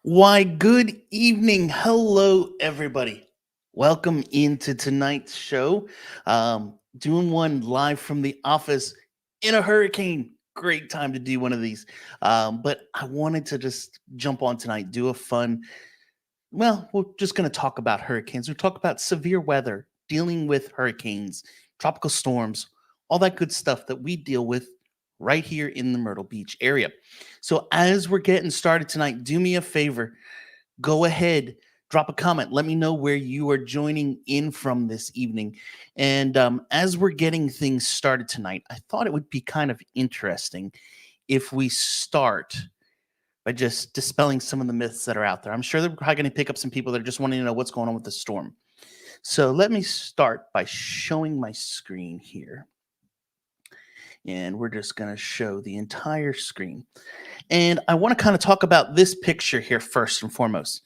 Why, good evening. Hello, everybody. Welcome into tonight's show. Doing one live from the office in a hurricane. Great time to do one of these. But I wanted to just jump on tonight, do a fun. Well, we're just going to talk about hurricanes. We'll talk about severe weather, dealing with hurricanes, tropical storms, all that good stuff that we deal with right here in the Myrtle Beach area. So, as we're getting started tonight, do me a favor, go ahead, drop a comment. Let me know where you are joining in from this evening. And as we're getting things started tonight, I thought it would be kind of interesting if we start by just dispelling some of the myths that are out there. I'm sure they're probably going to pick up some people that are just wanting to know what's going on with the storm. So let me start by showing my screen here. And we're just going to show the entire screen. And I want to kind of talk about this picture here first and foremost.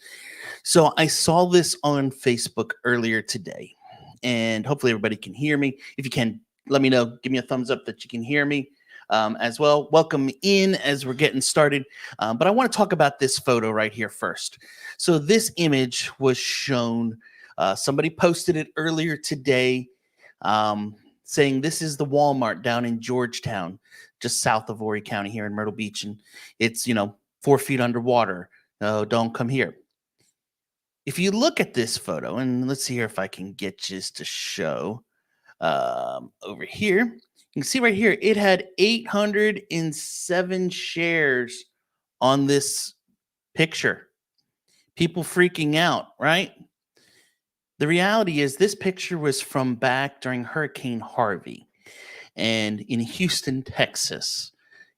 So I saw this on Facebook earlier today, and hopefully everybody can hear me. If you can, let me know. Give me a thumbs up that you can hear me as well. Welcome in as we're getting started. But I want to talk about this photo right here first. So this image was shown. Somebody posted it earlier today. Saying this is the Walmart down in Georgetown, just south of Horry County here in Myrtle Beach. And it's, 4 feet underwater. No, don't come here. If you look at this photo, and let's see here if I can get just to show over here. You can see right here, it had 807 shares on this picture. People freaking out, right? The reality is this picture was from back during Hurricane Harvey and in Houston, Texas.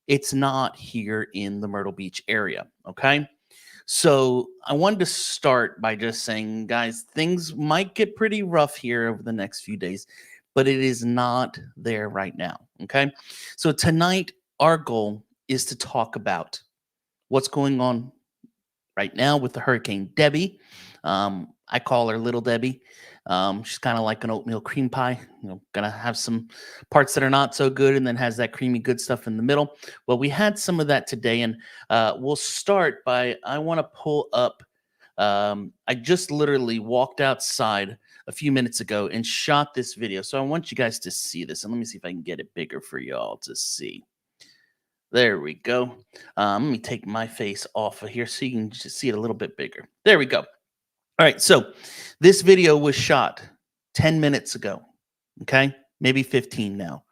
It's not here in the Myrtle Beach area, okay? So I wanted to start by just saying, guys, things might get pretty rough here over the next few days, but it is not there right now, okay? So tonight, our goal is to talk about what's going on right now with the Hurricane Debby. I call her Little Debbie. She's kind of like an oatmeal cream pie. Gonna have some parts that are not so good, and then has that creamy good stuff in the middle. Well, we had some of that today, and we'll start by. I want to pull up. I just literally walked outside a few minutes ago and shot this video, so I want you guys to see this. And let me see if I can get it bigger for y'all to see. There we go. Let me take my face off of here so you can just see it a little bit bigger. There we go. All right, so this video was shot 10 minutes ago, okay? Maybe 15 now.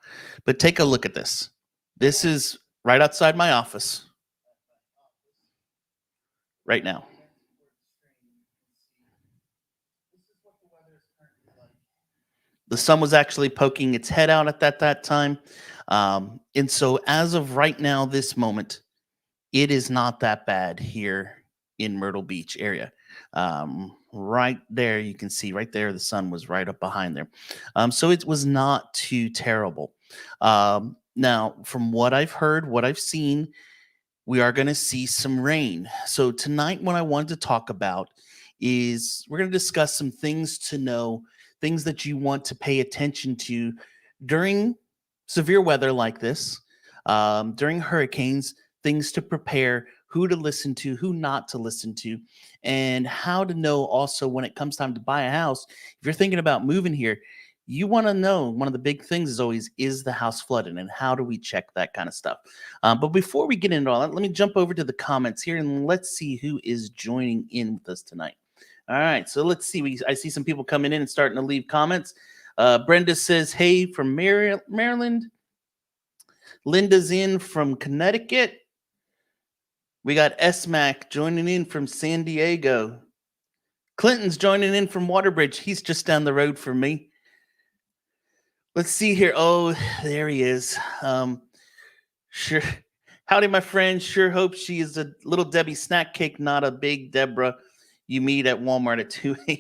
But take a look at this. This is right outside my office right now. The sun was actually poking its head out at that time. And so as of right now, this moment, it is not that bad here in Myrtle Beach area. Right there, you can see right there, the sun was right up behind there. So it was not too terrible. Now, from what I've heard, what I've seen, we are going to see some rain. So tonight, what I wanted to talk about is we're going to discuss some things to know, things that you want to pay attention to during severe weather like this, during hurricanes, things to prepare, who to listen to, who not to listen to, and how to know also when it comes time to buy a house. If you're thinking about moving here, you want to know, one of the big things is always, is the house flooded, and how do we check that kind of stuff? But before we get into all that, let me jump over to the comments here and let's see who is joining in with us tonight. All right, so let's see. I see some people coming in and starting to leave comments. Brenda says, "Hey from Maryland." Linda's in from Connecticut. We got SMAC joining in from San Diego. Clinton's joining in from Waterbridge. He's just down the road from me. Let's see here. Oh, there he is. Sure. Howdy, my friend. Sure hope she is a little Debbie snack cake, not a big Deborah you meet at Walmart at 2 a.m.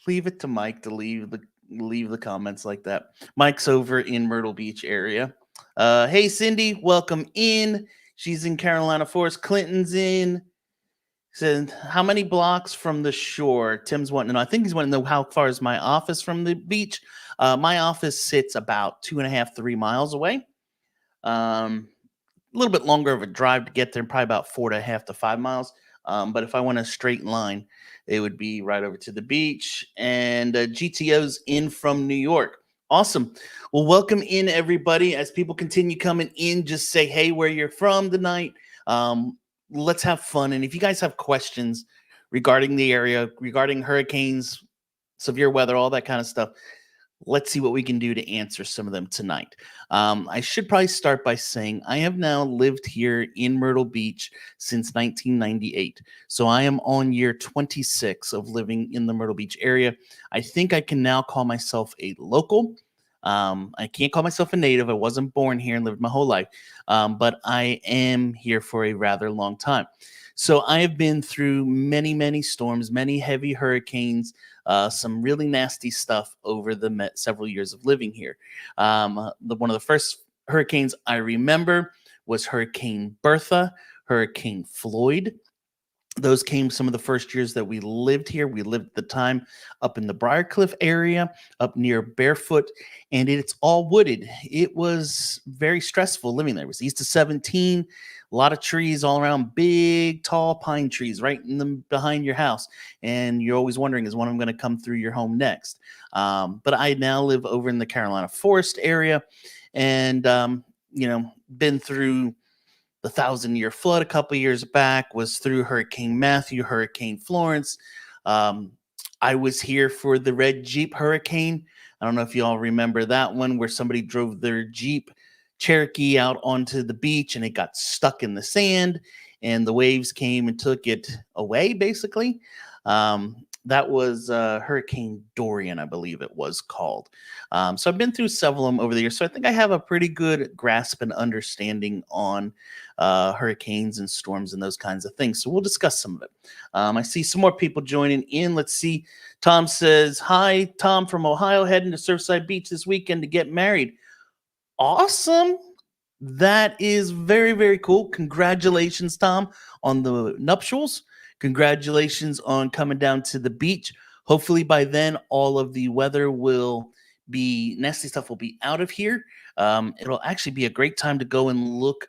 Leave it to Mike to leave the comments like that. Mike's over in Myrtle Beach area. Hey Cindy, welcome in. She's in Carolina Forest. Clinton's in. Said, how many blocks from the shore? Tim's wanting to know. I think he's wanting to know how far is my office from the beach. My office sits about 2.5, 3 miles away. A little bit longer of a drive to get there, probably about 4.5 to 5 miles. But if I went a straight line, it would be right over to the beach. And GTO's in from New York. Awesome. Well, welcome in everybody. As people continue coming in, just say, hey, where you're from tonight. Let's have fun. And if you guys have questions regarding the area, regarding hurricanes, severe weather, all that kind of stuff, let's see what we can do to answer some of them tonight. I should probably start by saying I have now lived here in Myrtle Beach since 1998. So I am on year 26 of living in the Myrtle Beach area. I think I can now call myself a local. I can't call myself a native. I wasn't born here and lived my whole life, but I am here for a rather long time. So I have been through many, many storms, many heavy hurricanes, some really nasty stuff over the several years of living here. One of the first hurricanes I remember was Hurricane Bertha, Hurricane Floyd. Those came some of the first years that we lived here. We lived at the time up in the Briarcliff area, up near Barefoot, and it's all wooded. It was very stressful living there. It was east of 17, a lot of trees all around, big, tall pine trees right in the behind your house. And you're always wondering, is one of them going to come through your home next? But I now live over in the Carolina Forest area, and been through the 1,000-year flood a couple years back, was through Hurricane Matthew, Hurricane Florence. I was here for the Red Jeep Hurricane. I don't know if you all remember that one, where somebody drove their Jeep Cherokee out onto the beach and it got stuck in the sand and the waves came and took it away, basically. That was Hurricane Dorian, I believe it was called. So I've been through several of them over the years. So I think I have a pretty good grasp and understanding on hurricanes and storms and those kinds of things. So we'll discuss some of it. I see some more people joining in. Let's see. Tom says, hi, Tom from Ohio, heading to Surfside Beach this weekend to get married. Awesome. That is very, very cool. Congratulations, Tom, on the nuptials. Congratulations on coming down to the beach. Hopefully by then, all of the weather will be, nasty stuff will be out of here. It'll actually be a great time to go and look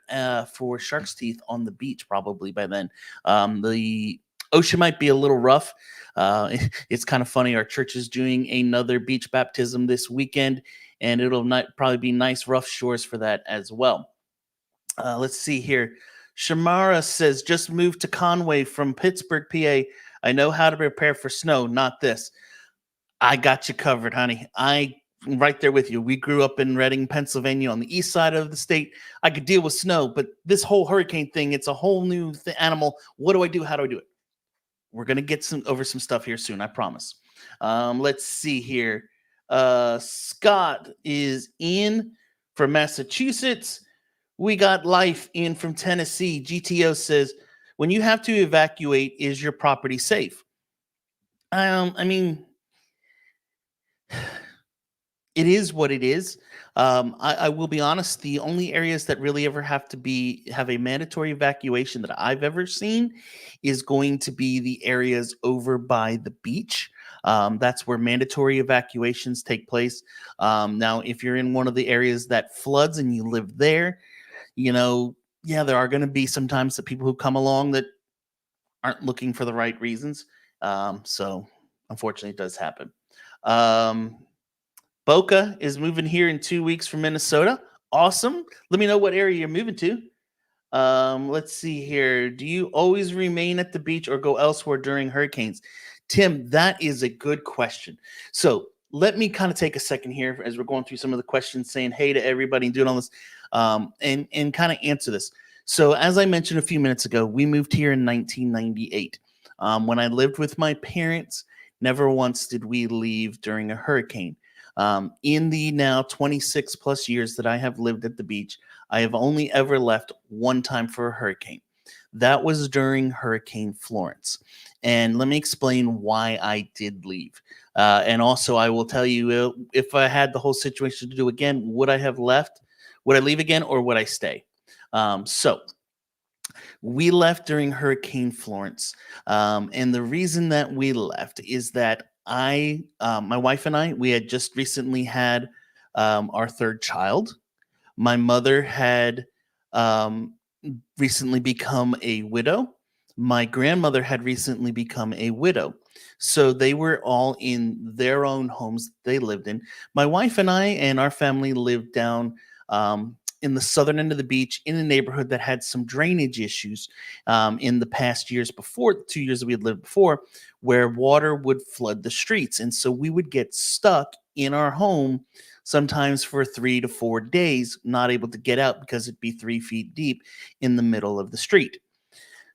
for shark's teeth on the beach probably by then. The ocean might be a little rough. It's kind of funny. Our church is doing another beach baptism this weekend, and it'll probably be nice rough shores for that as well. Let's see here. Shamara says, just moved to Conway from Pittsburgh, PA. I know how to prepare for snow, not this. I got you covered, honey. I'm right there with you. We grew up in Reading, Pennsylvania on the east side of the state. I could deal with snow, but this whole hurricane thing, it's a whole new animal. What do I do? How do I do it? We're going to get over some stuff here soon, I promise. Let's see here. Scott is in from Massachusetts. We got Life in from Tennessee. GTO says, when you have to evacuate, is your property safe? I mean, it is what it is. I will be honest, the only areas that really ever have a mandatory evacuation that I've ever seen is going to be the areas over by the beach. That's where mandatory evacuations take place. Now, if you're in one of the areas that floods and you live there, there are going to be sometimes the people who come along that aren't looking for the right reasons. So unfortunately, it does happen. Boca is moving here in 2 weeks from Minnesota. Awesome. Let me know what area you're moving to. Let's see here. Do you always remain at the beach or go elsewhere during hurricanes? Tim, that is a good question. So let me kind of take a second here as we're going through some of the questions, saying hey to everybody and doing all this, and kind of answer this. So as I mentioned a few minutes ago, we moved here in 1998. When I lived with my parents, never once did we leave during a hurricane. In the now 26 plus years that I have lived at the beach, I have only ever left one time for a hurricane. That was during Hurricane Florence. And let me explain why I did leave. And also, I will tell you if I had the whole situation to do again, would I have left? Would I leave again or would I stay? So, we left during Hurricane Florence. And the reason that we left is that my wife and I, we had just recently had our third child. My mother had um, recently become a widow. My grandmother had recently become a widow. So they were all in their own homes they lived in. My wife and I and our family lived down in the southern end of the beach in a neighborhood that had some drainage issues in the past years before, 2 years that we had lived before, where water would flood the streets. And so we would get stuck in our home sometimes for 3 to 4 days, not able to get out because it'd be 3 feet deep in the middle of the street.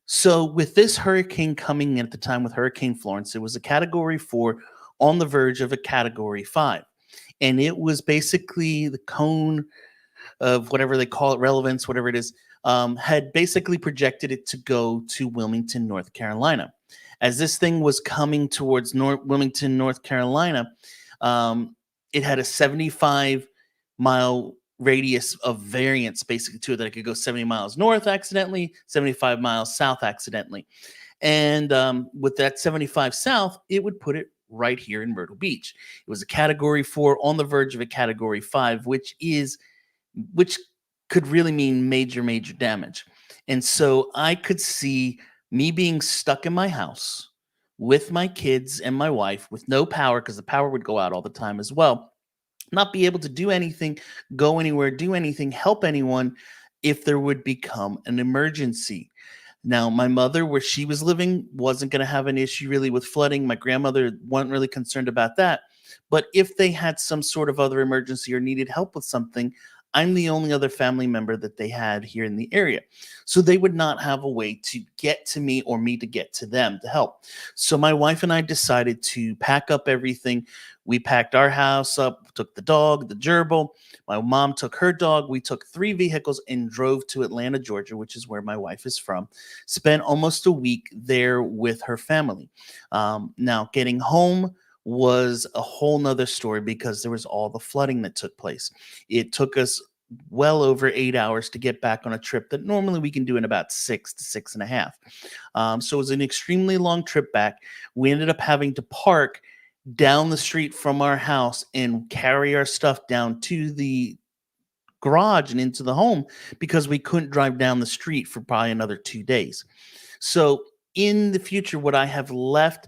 So, with this hurricane coming in at the time with Hurricane Florence, it was a category 4 on the verge of a category 5. And it was basically the cone of whatever they call it, relevance, whatever it is, had basically projected it to go to Wilmington, North Carolina. As this thing was coming towards Wilmington, North Carolina, um, it had a 75-mile radius of variance basically to it, that it could go 70 miles north accidentally, 75 miles south accidentally. And with that 75 south, it would put it right here in Myrtle Beach. It was a category 4 on the verge of a category 5, which could really mean major, major damage. And so I could see me being stuck in my house with my kids and my wife with no power, because the power would go out all the time as well, not be able to do anything, go anywhere, do anything, help anyone if there would become an emergency. Now, my mother, where she was living, wasn't going to have an issue really with flooding. My grandmother wasn't really concerned about that. But if they had some sort of other emergency or needed help with something, I'm the only other family member that they had here in the area. So they would not have a way to get to me or me to get to them to help. So my wife and I decided to pack up everything. We packed our house up, took the dog, the gerbil. My mom took her dog. We took 3 vehicles and drove to Atlanta, Georgia, which is where my wife is from. Spent almost a week there with her family. Now, getting home was a whole nother story because there was all the flooding that took place. It took us well over 8 hours to get back on a trip that normally we can do in about 6 to 6.5. So it was an extremely long trip back. We ended up having to park down the street from our house and carry our stuff down to the garage and into the home because we couldn't drive down the street for probably another 2 days. So in the future, would I have left?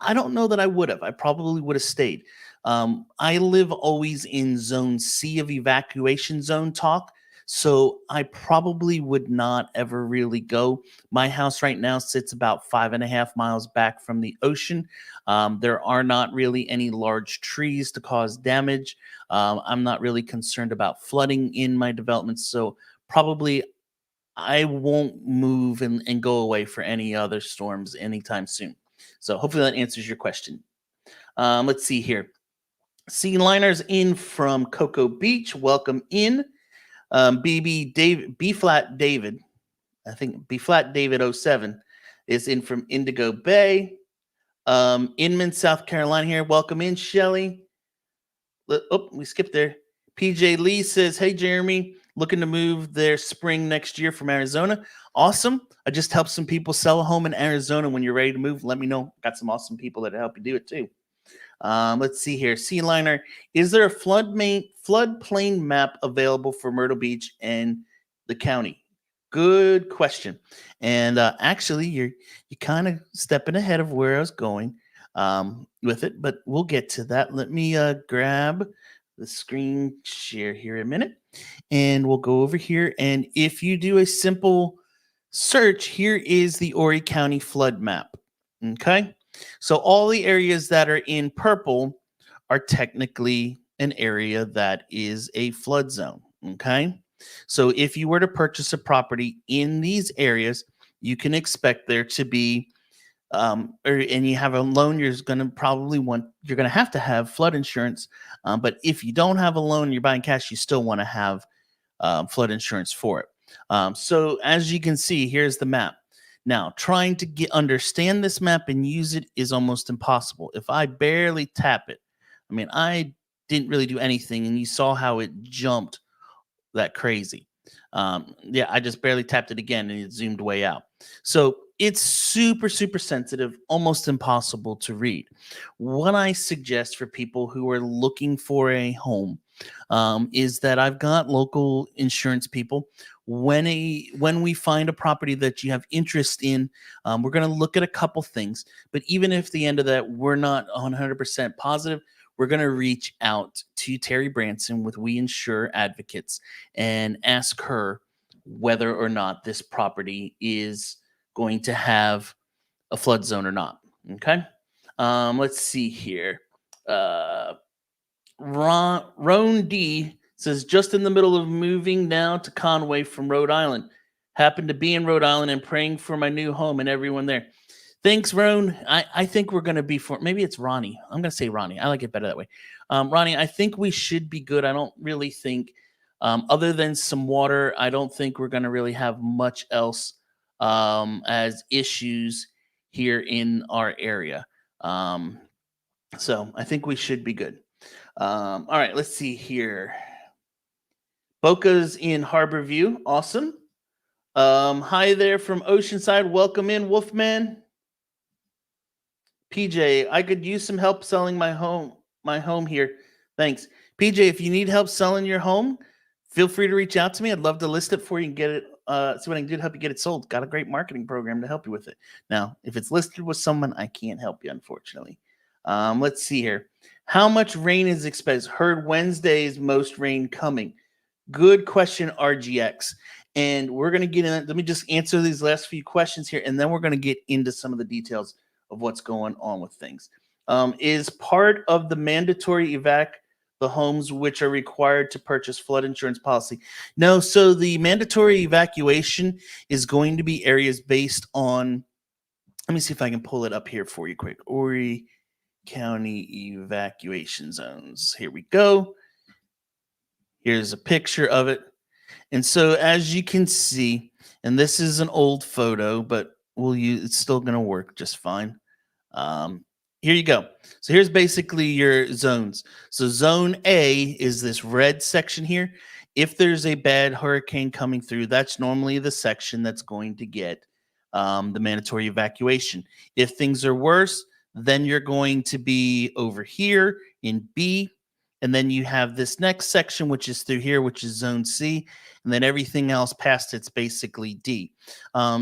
I don't know that I would have. I probably would have stayed. I live always in zone C of evacuation zone talk. So I probably would not ever really go. My house right now sits about 5.5 miles back from the ocean. There are not really any large trees to cause damage. I'm not really concerned about flooding in my development. So probably I won't move and go away for any other storms anytime soon. So hopefully that answers your question. Let's see here. Sea Liners in from Cocoa Beach. Welcome in. BB David, B flat David, I think B flat David '07 is in from Indigo Bay. Inman, South Carolina here. Welcome in, Shelly. Oh, we skipped there. PJ Lee says, hey, Jeremy, looking to move their spring next year from Arizona. Awesome. I just helped some people sell a home in Arizona. When you're ready to move, let me know. Got some awesome people that help you do it too. Let's see here. Sea Liner, is there a floodplain map available for Myrtle Beach and the county? Good question. And actually, you're kind of stepping ahead of where I was going with it, but we'll get to that. Let me grab the screen share here a minute, and we'll go over here. And if you do a simple search, here is the Horry County flood map. Okay. So all the areas that are in purple are technically an area that is a flood zone. Okay. So if you were to purchase a property in these areas, you can expect there to be and you have a loan, you're going to have flood insurance. But if you don't have a loan, you're buying cash, you still want to have flood insurance for it. So as you can see, here's the map. Now, trying to understand this map and use it is almost impossible. If I barely tap it, I mean, I didn't really do anything, and you saw how it jumped that crazy. Yeah, I just barely tapped it again and it zoomed way out. So it's super, super sensitive, almost impossible to read. What I suggest for people who are looking for a home is that I've got local insurance people. When we find a property that you have interest in, we're going to look at a couple things. But even if the end of that we're not 100% positive, we're going to reach out to Terry Branson with We Insure Advocates and ask her whether or not this property is going to have a flood zone or not. Okay. Let's see here. Roan D says, just in the middle of moving now to Conway from Rhode Island. Happened to be in Rhode Island and praying for my new home and everyone there. Thanks, Roan. I think we're going to be maybe it's Ronnie. I'm going to say Ronnie. I like it better that way. Ronnie, I think we should be good. I don't really think, other than some water, I don't think we're going to really have much else as issues here in our area. So I think we should be good. All right, let's see here. Boca's in Harborview. Awesome. Hi there from Oceanside. Welcome in, Wolfman. PJ, I could use some help selling my home here. Thanks. PJ, if you need help selling your home, feel free to reach out to me. I'd love to list it for you and get it. See what I can do to help you get it sold. Got a great marketing program to help you with it. Now, if it's listed with someone, I can't help you, unfortunately. Let's see here. How much rain is expected? Heard Wednesday's most rain coming. Good question, RGX. And we're going to get in. Let me just answer these last few questions here, and then we're going to get into some of the details of what's going on with things. Is part of the mandatory evac the homes which are required to purchase flood insurance policy? No, so the mandatory evacuation is going to be areas based on, let me see if I can pull it up here for you quick. Horry County evacuation zones. Here we go. Here's a picture of it. And so as you can see, and this is an old photo, but it's still going to work just fine. Here you go. So here's basically your zones. So zone A is this red section here. If there's a bad hurricane coming through, that's normally the section that's going to get the mandatory evacuation. If things are worse, then you're going to be over here in B. And then you have this next section, which is through here, which is zone C. And then everything else past it's basically D.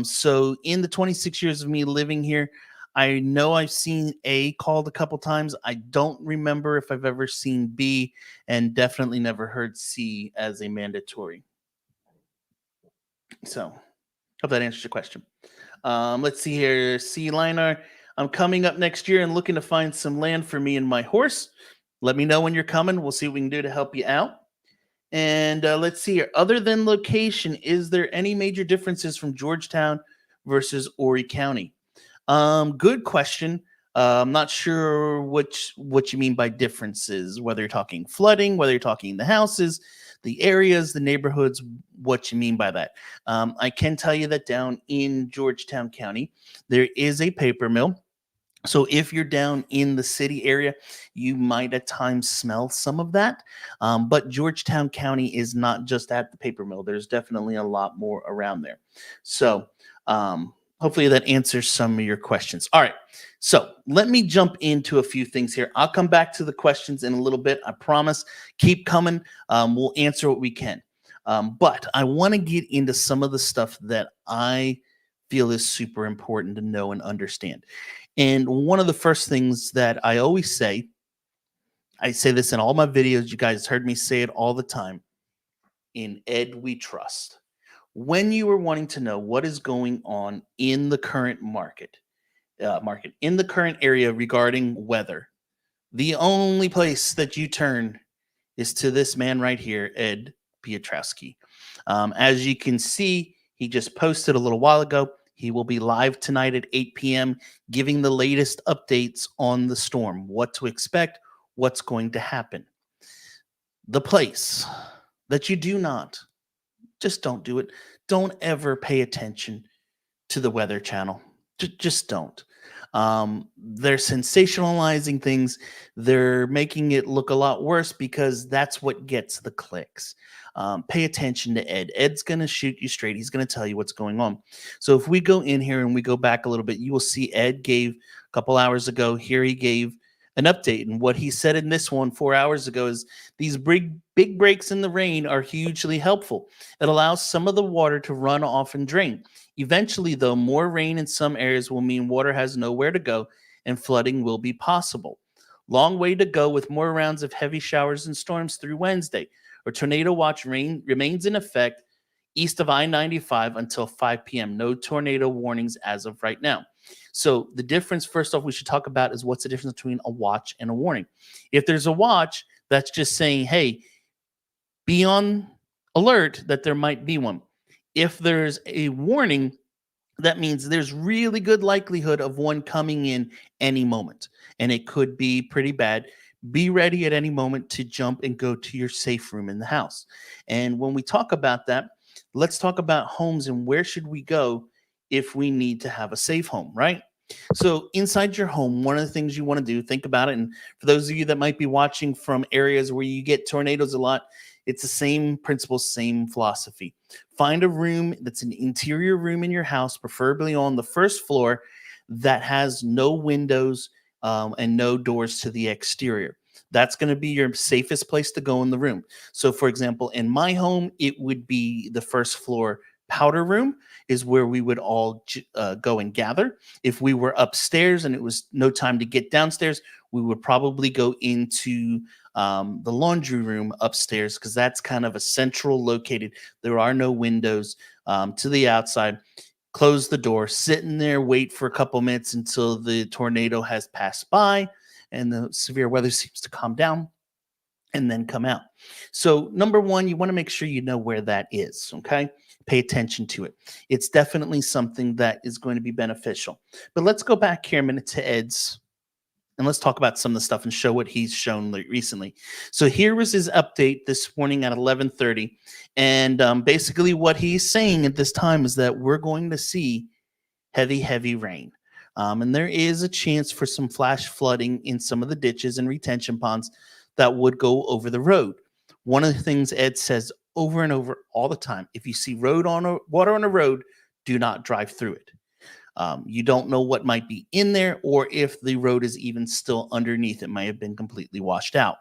So in the 26 years of me living here, I know I've seen A called a couple times. I don't remember if I've ever seen B, and definitely never heard C as a mandatory. So hope that answers your question. Let's see here. C Liner, I'm coming up next year and looking to find some land for me and my horse. Let me know when you're coming. We'll see what we can do to help you out. And let's see here. Other than location, is there any major differences from Georgetown versus Horry County? Good question. I'm not sure what you mean by differences, whether you're talking flooding, whether you're talking the houses, the areas, the neighborhoods, what you mean by that. I can tell you that down in Georgetown County, there is a paper mill. So if you're down in the city area, you might at times smell some of that. But Georgetown County is not just at the paper mill. There's definitely a lot more around there. So hopefully that answers some of your questions. All right. So let me jump into a few things here. I'll come back to the questions in a little bit. I promise. Keep coming. We'll answer what we can. But I want to get into some of the stuff that I feel is super important to know and understand. And one of the first things that I always say, I say this in all my videos. You guys heard me say it all the time. In Ed, we trust. When you are wanting to know what is going on in the current market in the current area regarding weather, the only place that you turn is to this man right here, Ed Piotrowski. As you can see, he just posted a little while ago. He will be live tonight at 8 p.m., giving the latest updates on the storm, what to expect, what's going to happen. The place that you do not, just don't do it. Don't ever pay attention to the Weather Channel. Just don't. They're sensationalizing things. They're making it look a lot worse because that's what gets the clicks. Pay attention to Ed. Ed's going to shoot you straight. He's going to tell you what's going on. So if we go in here and we go back a little bit, you will see Ed gave a couple hours ago. Here he gave an update. And what he said in this one 4 hours ago is these big breaks in the rain are hugely helpful. It allows some of the water to run off and drain. Eventually, though, more rain in some areas will mean water has nowhere to go and flooding will be possible. Long way to go with more rounds of heavy showers and storms through Wednesday. A tornado watch remains in effect east of I-95 until 5 p.m. No tornado warnings as of right now. So the difference, first off, we should talk about is what's the difference between a watch and a warning. If there's a watch, that's just saying, hey, be on alert that there might be one. If there's a warning, that means there's really good likelihood of one coming in any moment, and it could be pretty bad. Be ready at any moment to jump and go to your safe room in the house. And when we talk about that, let's talk about homes and where should we go if we need to have a safe home, right? So inside your home, one of the things you want to do, think about it. And for those of you that might be watching from areas where you get tornadoes a lot, it's the same principle, same philosophy. Find a room that's an interior room in your house, preferably on the first floor, that has no windows and no doors to the exterior. That's going to be your safest place to go in the room. So, for example, in my home, it would be the first floor powder room is where we would all go and gather. If we were upstairs and it was no time to get downstairs, we would probably go into the laundry room upstairs because that's kind of a central located. There are no windows to the outside. Close the door, sit in there, wait for a couple minutes until the tornado has passed by and the severe weather seems to calm down, and then come out. So number one, you want to make sure you know where that is, okay? Pay attention to it. It's definitely something that is going to be beneficial. But let's go back here a minute to Ed's, and let's talk about some of the stuff and show what he's shown recently. So here was his update this morning at 11:30, and basically what he's saying at this time is that we're going to see heavy rain. And there is a chance for some flash flooding in some of the ditches and retention ponds that would go over the road. One of the things Ed says over and over all the time, if you see water on a road, do not drive through it. You don't know what might be in there or if the road is even still underneath. It might have been completely washed out.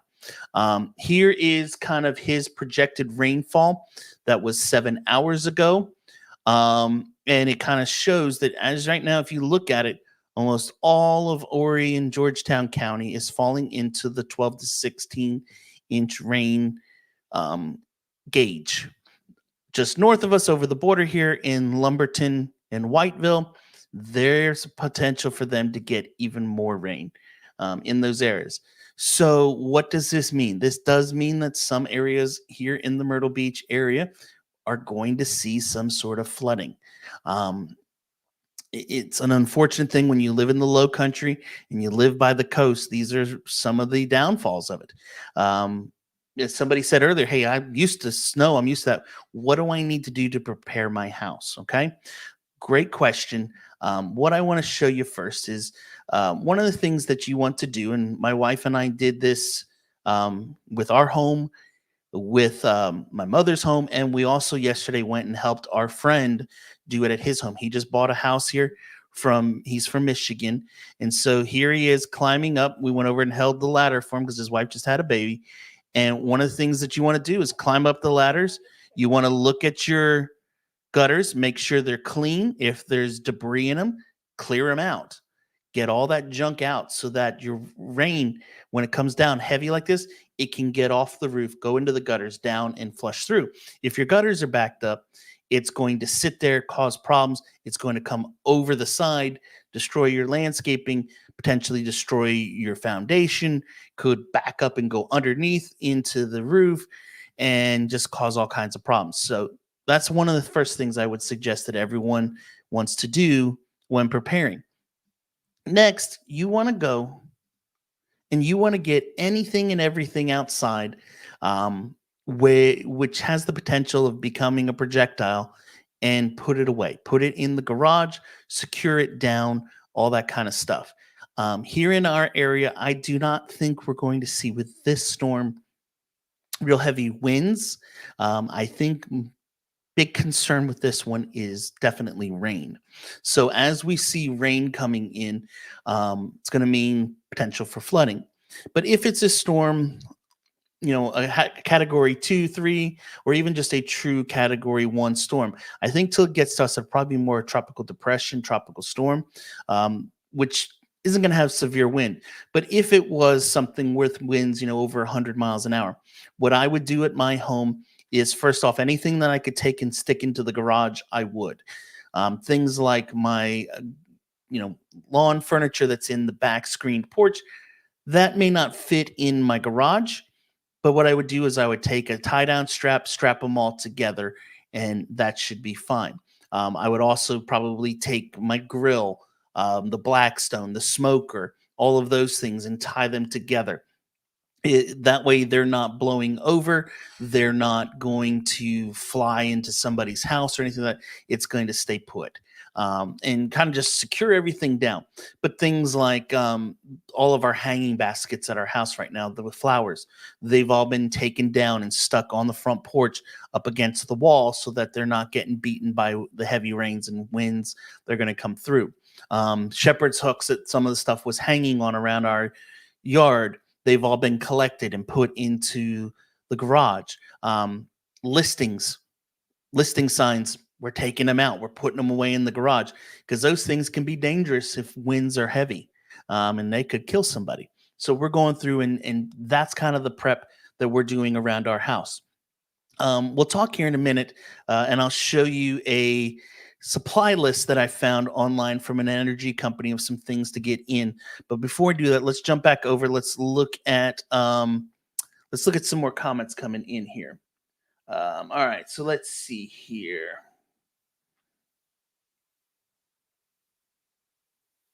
Here is kind of his projected rainfall that was 7 hours ago. And it kind of shows that as right now, if you look at it, almost all of Horry and Georgetown County is falling into the 12 to 16 inch rain gauge. Just north of us over the border here in Lumberton and Whiteville, there's a potential for them to get even more rain in those areas. So what does this mean? This does mean that some areas here in the Myrtle Beach area are going to see some sort of flooding. It's an unfortunate thing when you live in the low country and you live by the coast. These are some of the downfalls of it. As somebody said earlier, hey, I'm used to snow. I'm used to that. What do I need to do to prepare my house? Okay. Great question. What I want to show you first is one of the things that you want to do, and my wife and I did this with our home, with my mother's home, and we also yesterday went and helped our friend do it at his home. He just bought a house here he's from Michigan, and so here he is climbing up. We went over and held the ladder for him because his wife just had a baby, and one of the things that you want to do is climb up the ladders. You want to look at your gutters, make sure they're clean. If there's debris in them, clear them out. get all that junk out so that your rain, when it comes down heavy like this, it can get off the roof, go into the gutters, down, and flush through. If your gutters are backed up, it's going to sit there, cause problems. It's going to come over the side, destroy your landscaping, potentially destroy your foundation, could back up and go underneath into the roof and just cause all kinds of problems. So that's one of the first things I would suggest that everyone wants to do when preparing. Next, you want to go and you want to get anything and everything outside, which has the potential of becoming a projectile, and put it away. Put it in the garage, secure it down, all that kind of stuff. Here in our area, I do not think we're going to see, with this storm, real heavy winds. I think big concern with this one is definitely rain. So as we see rain coming in, it's going to mean potential for flooding. But if it's a storm, a category 2, 3, or even just a true category 1 storm, I think till it gets to us, it'll probably be more a tropical depression, tropical storm, which isn't going to have severe wind. But if it was something with winds, over 100 miles an hour, what I would do at my home is, first off, anything that I could take and stick into the garage, I would. Things like my, lawn furniture that's in the back screened porch, that may not fit in my garage. But what I would do is I would take a tie down strap them all together, and that should be fine. I would also probably take my grill, the Blackstone, the smoker, all of those things, and tie them together. That way they're not blowing over, they're not going to fly into somebody's house or anything like that. It's going to stay put, and kind of just secure everything down. But things like all of our hanging baskets at our house right now with flowers, they've all been taken down and stuck on the front porch up against the wall so that they're not getting beaten by the heavy rains and winds they're going to come through. Shepherd's hooks that some of the stuff was hanging on around our yard, they've all been collected and put into the garage. Listings, listing signs, we're taking them out. We're putting them away in the garage because those things can be dangerous if winds are heavy, and they could kill somebody. So we're going through, and that's kind of the prep that we're doing around our house. We'll talk here in a minute, and I'll show you a supply list that I found online from an energy company of some things to get in. But before we do that, let's jump back over. Let's look at some more comments coming in here. All right, so let's see here.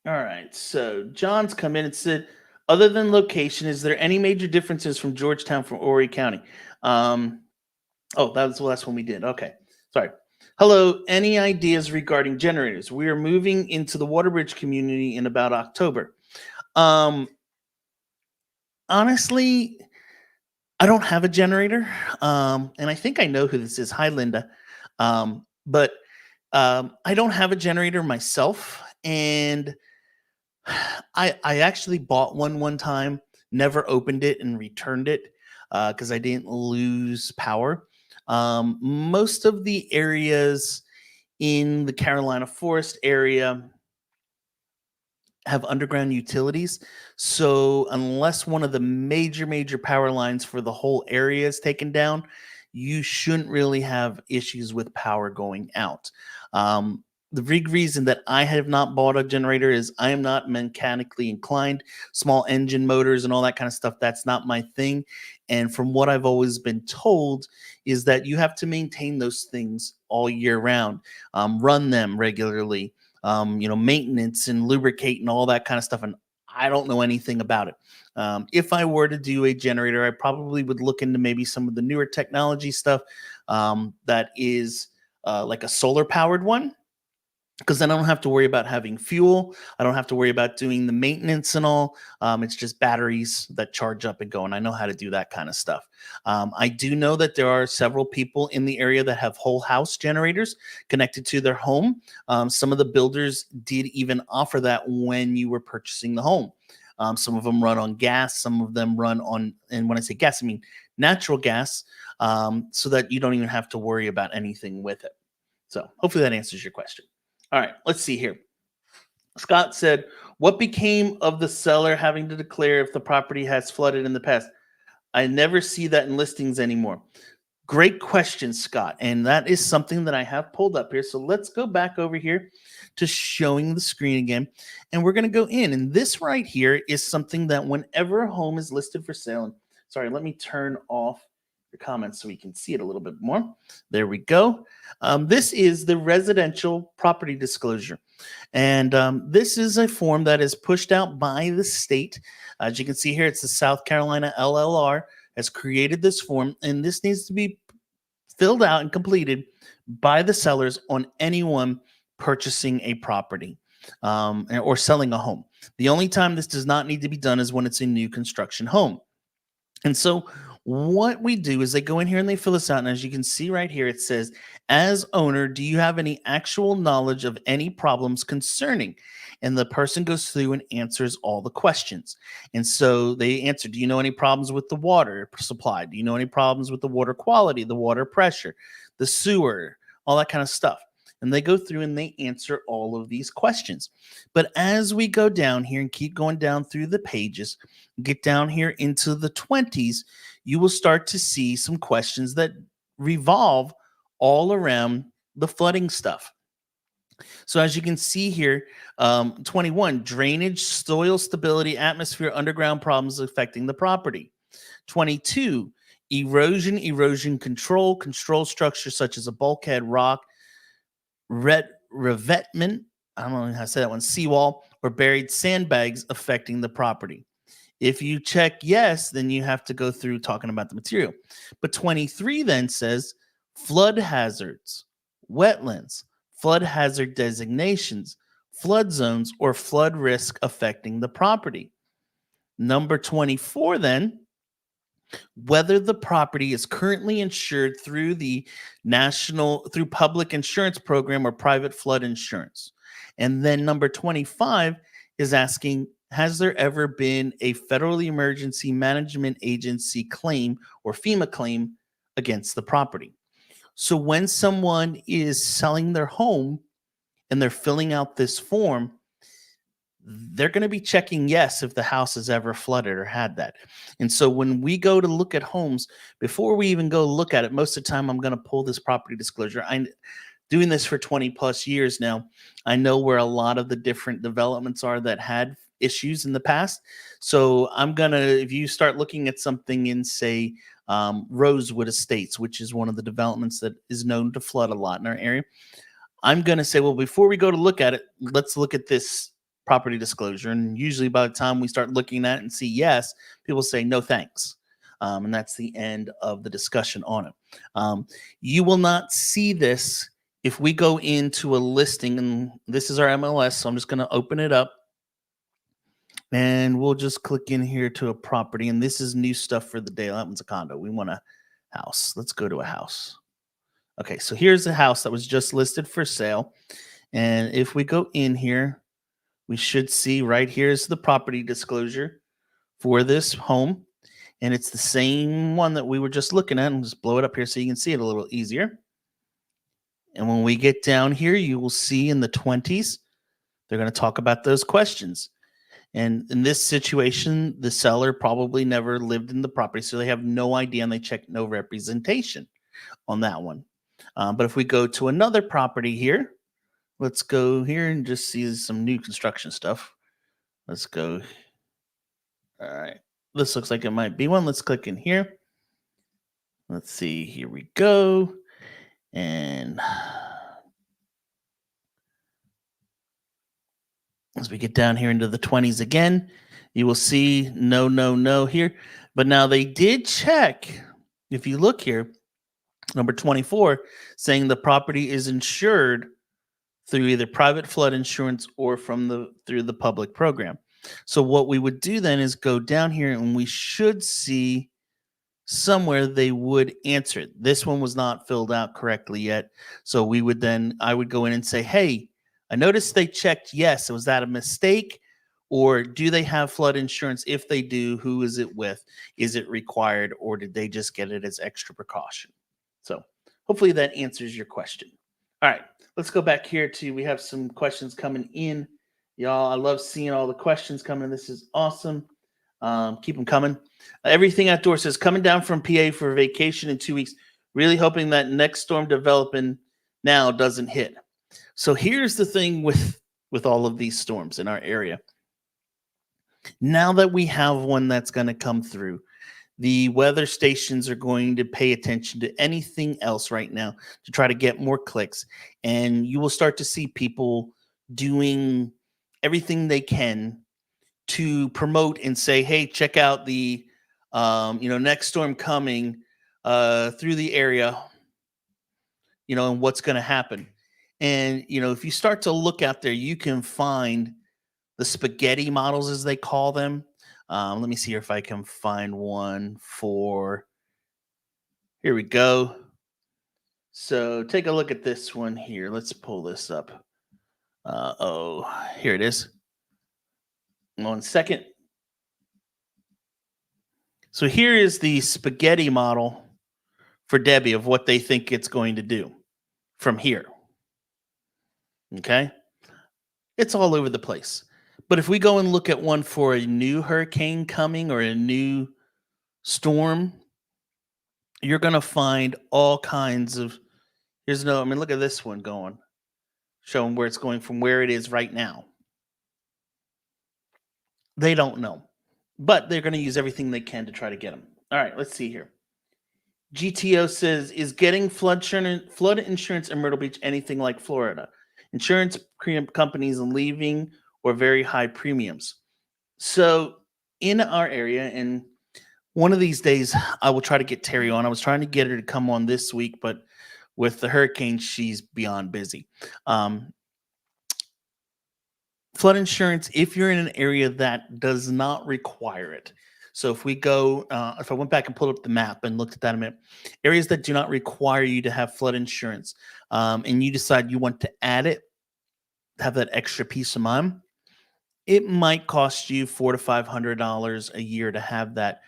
All right, so John's come in and said, other than location, is there any major differences from Georgetown from Horry County? Oh, that was the last one we did. Okay, sorry. Hello, any ideas regarding generators? We are moving into the Waterbridge community in about October. Honestly, I don't have a generator. And I think I know who this is. Hi, Linda. But I don't have a generator myself. And I actually bought one time, never opened it and returned it because I didn't lose power. Most of the areas in the Carolina Forest area have underground utilities. So unless one of the major power lines for the whole area is taken down, you shouldn't really have issues with power going out. The big reason that I have not bought a generator is I am not mechanically inclined. Small engine motors and all that kind of stuff, that's not my thing. And from what I've always been told is that you have to maintain those things all year round, run them regularly, maintenance and lubricate and all that kind of stuff. And I don't know anything about it. If I were to do a generator, I probably would look into maybe some of the newer technology stuff that is like a solar powered one, because then I don't have to worry about having fuel. I don't have to worry about doing the maintenance and all. It's just batteries that charge up and go, and I know how to do that kind of stuff. I do know that there are several people in the area that have whole house generators connected to their home. Some of the builders did even offer that when you were purchasing the home. Some of them run on gas. Some of them run on, and when I say gas, I mean natural gas, so that you don't even have to worry about anything with it. So hopefully that answers your question. All right, let's see here. Scott said, What became of the seller having to declare if the property has flooded in the past? I never see that in listings anymore. Great question, Scott. And that is something that I have pulled up here. So let's go back over here to showing the screen again. And we're going to go in. And this right here is something that whenever a home is listed for sale, and sorry, let me turn off your comments so we can see it a little bit more. There we go. This is the residential property disclosure. And this is a form that is pushed out by the state. As you can see here, it's the South Carolina LLR has created this form, and this needs to be filled out and completed by the sellers on anyone purchasing a property or selling a home. The only time this does not need to be done is when it's a new construction home. And so what we do is they go in here and they fill this out. And as you can see right here, it says, as owner, do you have any actual knowledge of any problems concerning? And the person goes through and answers all the questions. And so they answer, do you know any problems with the water supply? Do you know any problems with the water quality, the water pressure, the sewer, all that kind of stuff? And they go through and they answer all of these questions. But as we go down here and keep going down through the pages, get down here into the 20s, you will start to see some questions that revolve all around the flooding stuff. So as you can see here, 21, drainage, soil stability, atmosphere, underground problems affecting the property. 22, erosion control, control structures such as a bulkhead, rock, revetment, I don't know how to say that one, seawall, or buried sandbags affecting the property. If you check yes, then you have to go through talking about the material. But 23 then says flood hazards, wetlands, flood hazard designations, flood zones, or flood risk affecting the property. Number 24 then, whether the property is currently insured through the through public insurance program or private flood insurance. And then number 25 is asking, has there ever been a Federal Emergency Management Agency claim or FEMA claim against the property? So when someone is selling their home and they're filling out this form, they're going to be checking yes if the house has ever flooded or had that. And so when we go to look at homes, before we even go look at it, most of the time I'm going to pull this property disclosure. I'm doing this for 20 plus years now. I know where a lot of the different developments are that had issues in the past. So I'm going to, if you start looking at something in, say, Rosewood Estates, which is one of the developments that is known to flood a lot in our area, I'm going to say, well, before we go to look at it, let's look at this property disclosure. And usually by the time we start looking at it and see yes, people say no thanks. And that's the end of the discussion on it. You will not see this if we go into a listing, and this is our MLS, so I'm just going to open it up. And we'll just click in here to a property. And this is new stuff for the day. That one's a condo. We want a house. Let's go to a house. Okay, so here's a house that was just listed for sale. And if we go in here, we should see right here is the property disclosure for this home. And it's the same one that we were just looking at. And just blow it up here so you can see it a little easier. And when we get down here, you will see in the 20s, they're going to talk about those questions. And in this situation, the seller probably never lived in the property, so they have no idea, and they check no representation on that one. But if we go to another property here, let's go here and just see some new construction stuff. Let's go. All right. This looks like it might be one. Let's click in here. Let's see. Here we go. And as we get down here into the 20s again, you will see no here. But now they did check. If you look here, number 24, saying the property is insured through either private flood insurance or through the public program. So what we would do then is go down here, and we should see somewhere they would answer it. This one was not filled out correctly yet. So I would go in and say, hey, I noticed they checked yes. Was that a mistake? Or do they have flood insurance? If they do, who is it with? Is it required, or did they just get it as extra precaution? So hopefully that answers your question. All right, let's go back here we have some questions coming in Y'all, I love seeing all the questions coming. This is awesome. Keep them coming. Everything Outdoor says coming down from PA for vacation in 2 weeks. Really hoping that next storm developing now doesn't hit. So here's the thing with all of these storms in our area. Now that we have one that's going to come through, the weather stations are going to pay attention to anything else right now to try to get more clicks. And you will start to see people doing everything they can to promote and say, hey, check out the next storm coming through the area, and what's going to happen. And if you start to look out there, you can find the spaghetti models, as they call them. Let me see if I can find one for. Here we go. So take a look at this one here. Let's pull this up. Here it is. 1 second. So here is the spaghetti model for Debby of what they think it's going to do from here. Okay. It's all over the place. But if we go and look at one for a new hurricane coming or a new storm, you're going to find all kinds of. Look at this one going, showing where it's going from where it is right now. They don't know, but they're going to use everything they can to try to get them. All right, let's see here. GTO says, is getting flood insurance in Myrtle Beach anything like Florida? Insurance companies leaving or very high premiums. So in our area, and one of these days I will try to get Terry on. I was trying to get her to come on this week, but with the hurricane, she's beyond busy. Flood insurance, if you're in an area that does not require it. So if we go, if I went back and pulled up the map and looked at that a minute, areas that do not require you to have flood insurance, and you decide you want to add it, have that extra peace of mind, it might cost you $400 to $500 a year to have that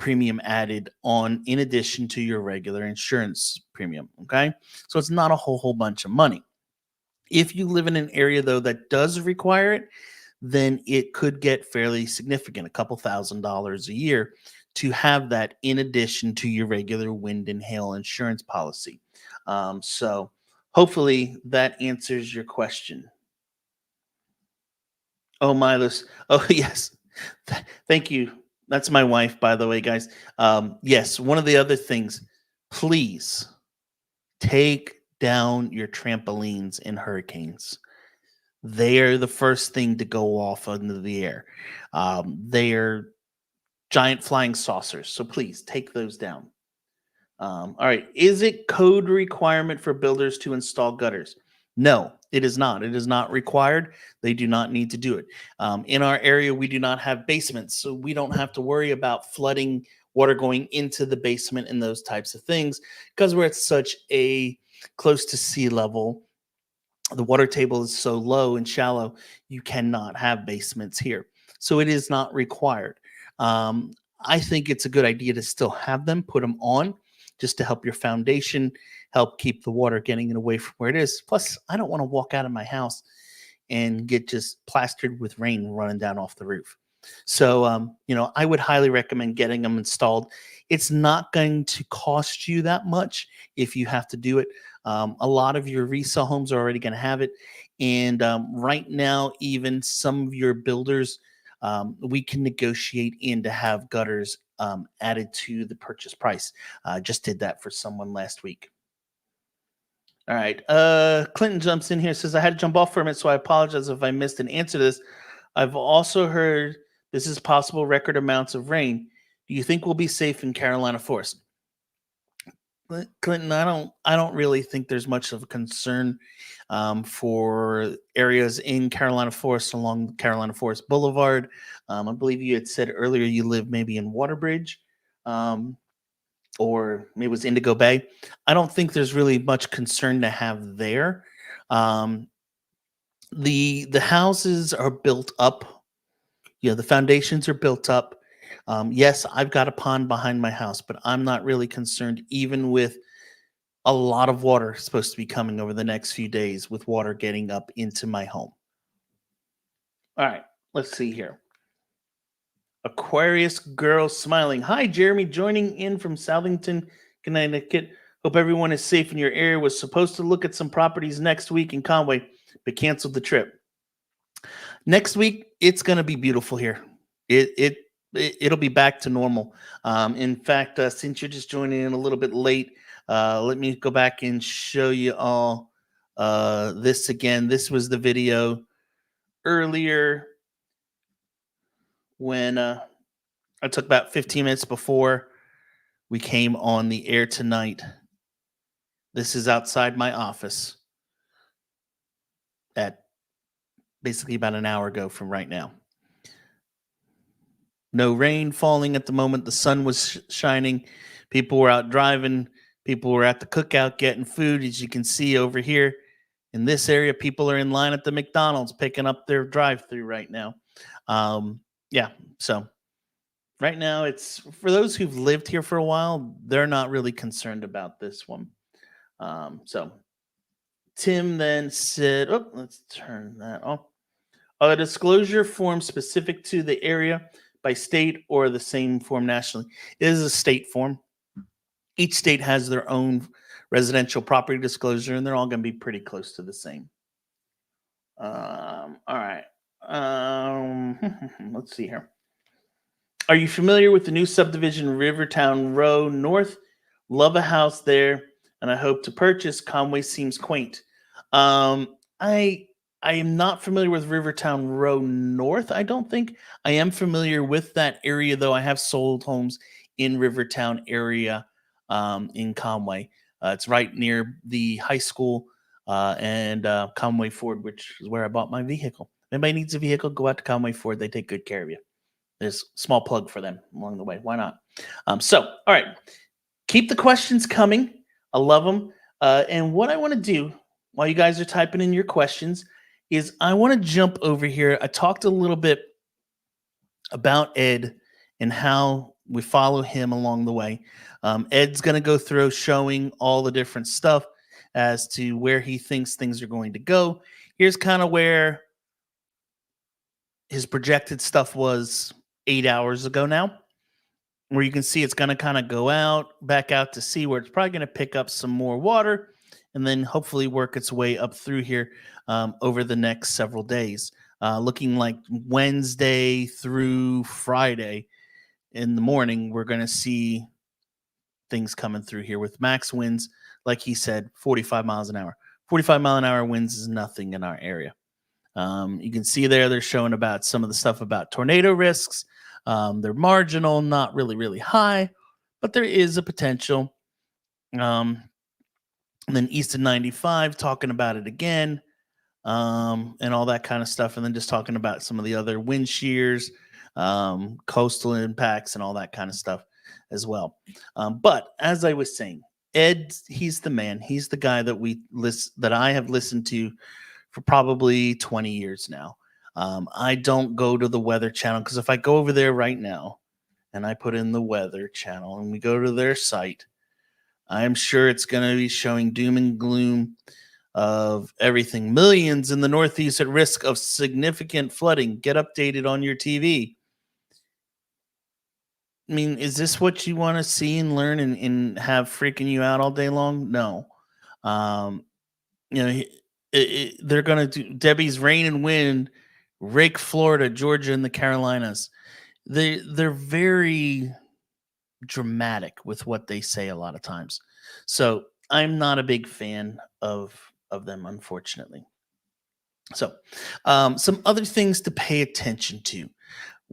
premium added on in addition to your regular insurance premium. Okay, so it's not a whole bunch of money. If you live in an area, though, that does require it, then it could get fairly significant, a couple $1,000s a year to have that in addition to your regular wind and hail insurance policy. So hopefully that answers your question. Oh, Milos. Oh, yes. Thank you. That's my wife, by the way, guys. Yes, one of the other things, please take down your trampolines in hurricanes. They are the first thing to go off into the air. They are giant flying saucers. So please take those down. All right. Is it code requirement for builders to install gutters? No, it is not. It is not required. They do not need to do it. In our area, we do not have basements, so we don't have to worry about flooding, water going into the basement and those types of things because we're at such a close to sea level. The water table is so low and shallow, you cannot have basements here. So it is not required. I think it's a good idea to still have them, put them on just to help your foundation, help keep the water getting it away from where it is. Plus, I don't want to walk out of my house and get just plastered with rain running down off the roof. So, I would highly recommend getting them installed. It's not going to cost you that much if you have to do it. A lot of your resale homes are already going to have it. And right now, even some of your builders, we can negotiate in to have gutters added to the purchase price. Just did that for someone last week. All right. Clinton jumps in here, says, I had to jump off for a minute, so I apologize if I missed an answer to this. I've also heard this is possible record amounts of rain. Do you think we'll be safe in Carolina Forest? Clinton, I don't really think there's much of a concern for areas in Carolina Forest along Carolina Forest Boulevard. I believe you had said earlier you live maybe in Waterbridge, or maybe it was Indigo Bay. I don't think there's really much concern to have there. The houses are built up. The foundations are built up. Yes, I've got a pond behind my house, but I'm not really concerned, even with a lot of water supposed to be coming over the next few days with water getting up into my home. All right, let's see here. Aquarius girl smiling. Hi, Jeremy, joining in from Southington, Connecticut. Hope everyone is safe in your area. Was supposed to look at some properties next week in Conway, but canceled the trip. Next week, it's going to be beautiful here. It'll be back to normal. In fact, since you're just joining in a little bit late, let me go back and show you all this again. This was the video earlier when I took about 15 minutes before we came on the air tonight. This is outside my office at basically about an hour ago from right now. No rain falling at the moment. The sun was shining. People were out driving. People were at the cookout getting food. As you can see over here in this area, people are in line at the McDonald's picking up their drive-through right now. Yeah, so right now it's for those who've lived here for a while, they're not really concerned about this one. So Tim then said, oh, let's turn that off. A disclosure form specific to the area by state or the same form nationally. It is a state form. Each state has their own residential property disclosure, and they're all going to be pretty close to the same. All right. Let's see here. Are you familiar with the new subdivision Rivertown Row North? Love a house there, and I hope to purchase. Conway seems quaint. I am not familiar with Rivertown Row North, I don't think. I am familiar with that area, though. I have sold homes in Rivertown area in Conway. It's right near the high school and Conway Ford, which is where I bought my vehicle. If anybody needs a vehicle, go out to Conway Ford. They take good care of you. There's a small plug for them along the way. Why not? All right. Keep the questions coming. I love them. And what I want to do while you guys are typing in your questions is I want to jump over here. I talked a little bit about Ed and how we follow him along the way. Ed's going to go through showing all the different stuff as to where he thinks things are going to go. Here's kind of where his projected stuff was 8 hours ago now, where you can see it's going to kind of go back out to sea, where it's probably going to pick up some more water and then hopefully work its way up through here over the next several days. Looking like Wednesday through Friday in the morning, we're going to see things coming through here with max winds, like he said, 45 miles an hour. 45-mile-an-hour winds is nothing in our area. You can see there, they're showing about some of the stuff about tornado risks. They're marginal, not really, really high, but there is a potential. And then east of 95, talking about it again, and all that kind of stuff. And then just talking about some of the other wind shears, coastal impacts, and all that kind of stuff as well. But as I was saying, Ed, he's the man. He's the guy that I have listened to for probably 20 years now. I don't go to the Weather Channel because if I go over there right now and I put in the Weather Channel and we go to their site, I'm sure it's going to be showing doom and gloom of everything. Millions in the Northeast at risk of significant flooding. Get updated on your TV. I mean, is this what you want to see and learn and have freaking you out all day long? No. They're going to do Debbie's rain and wind, rake Florida, Georgia, and the Carolinas. They're very dramatic with what they say a lot of times. So I'm not a big fan of them, unfortunately. So some other things to pay attention to.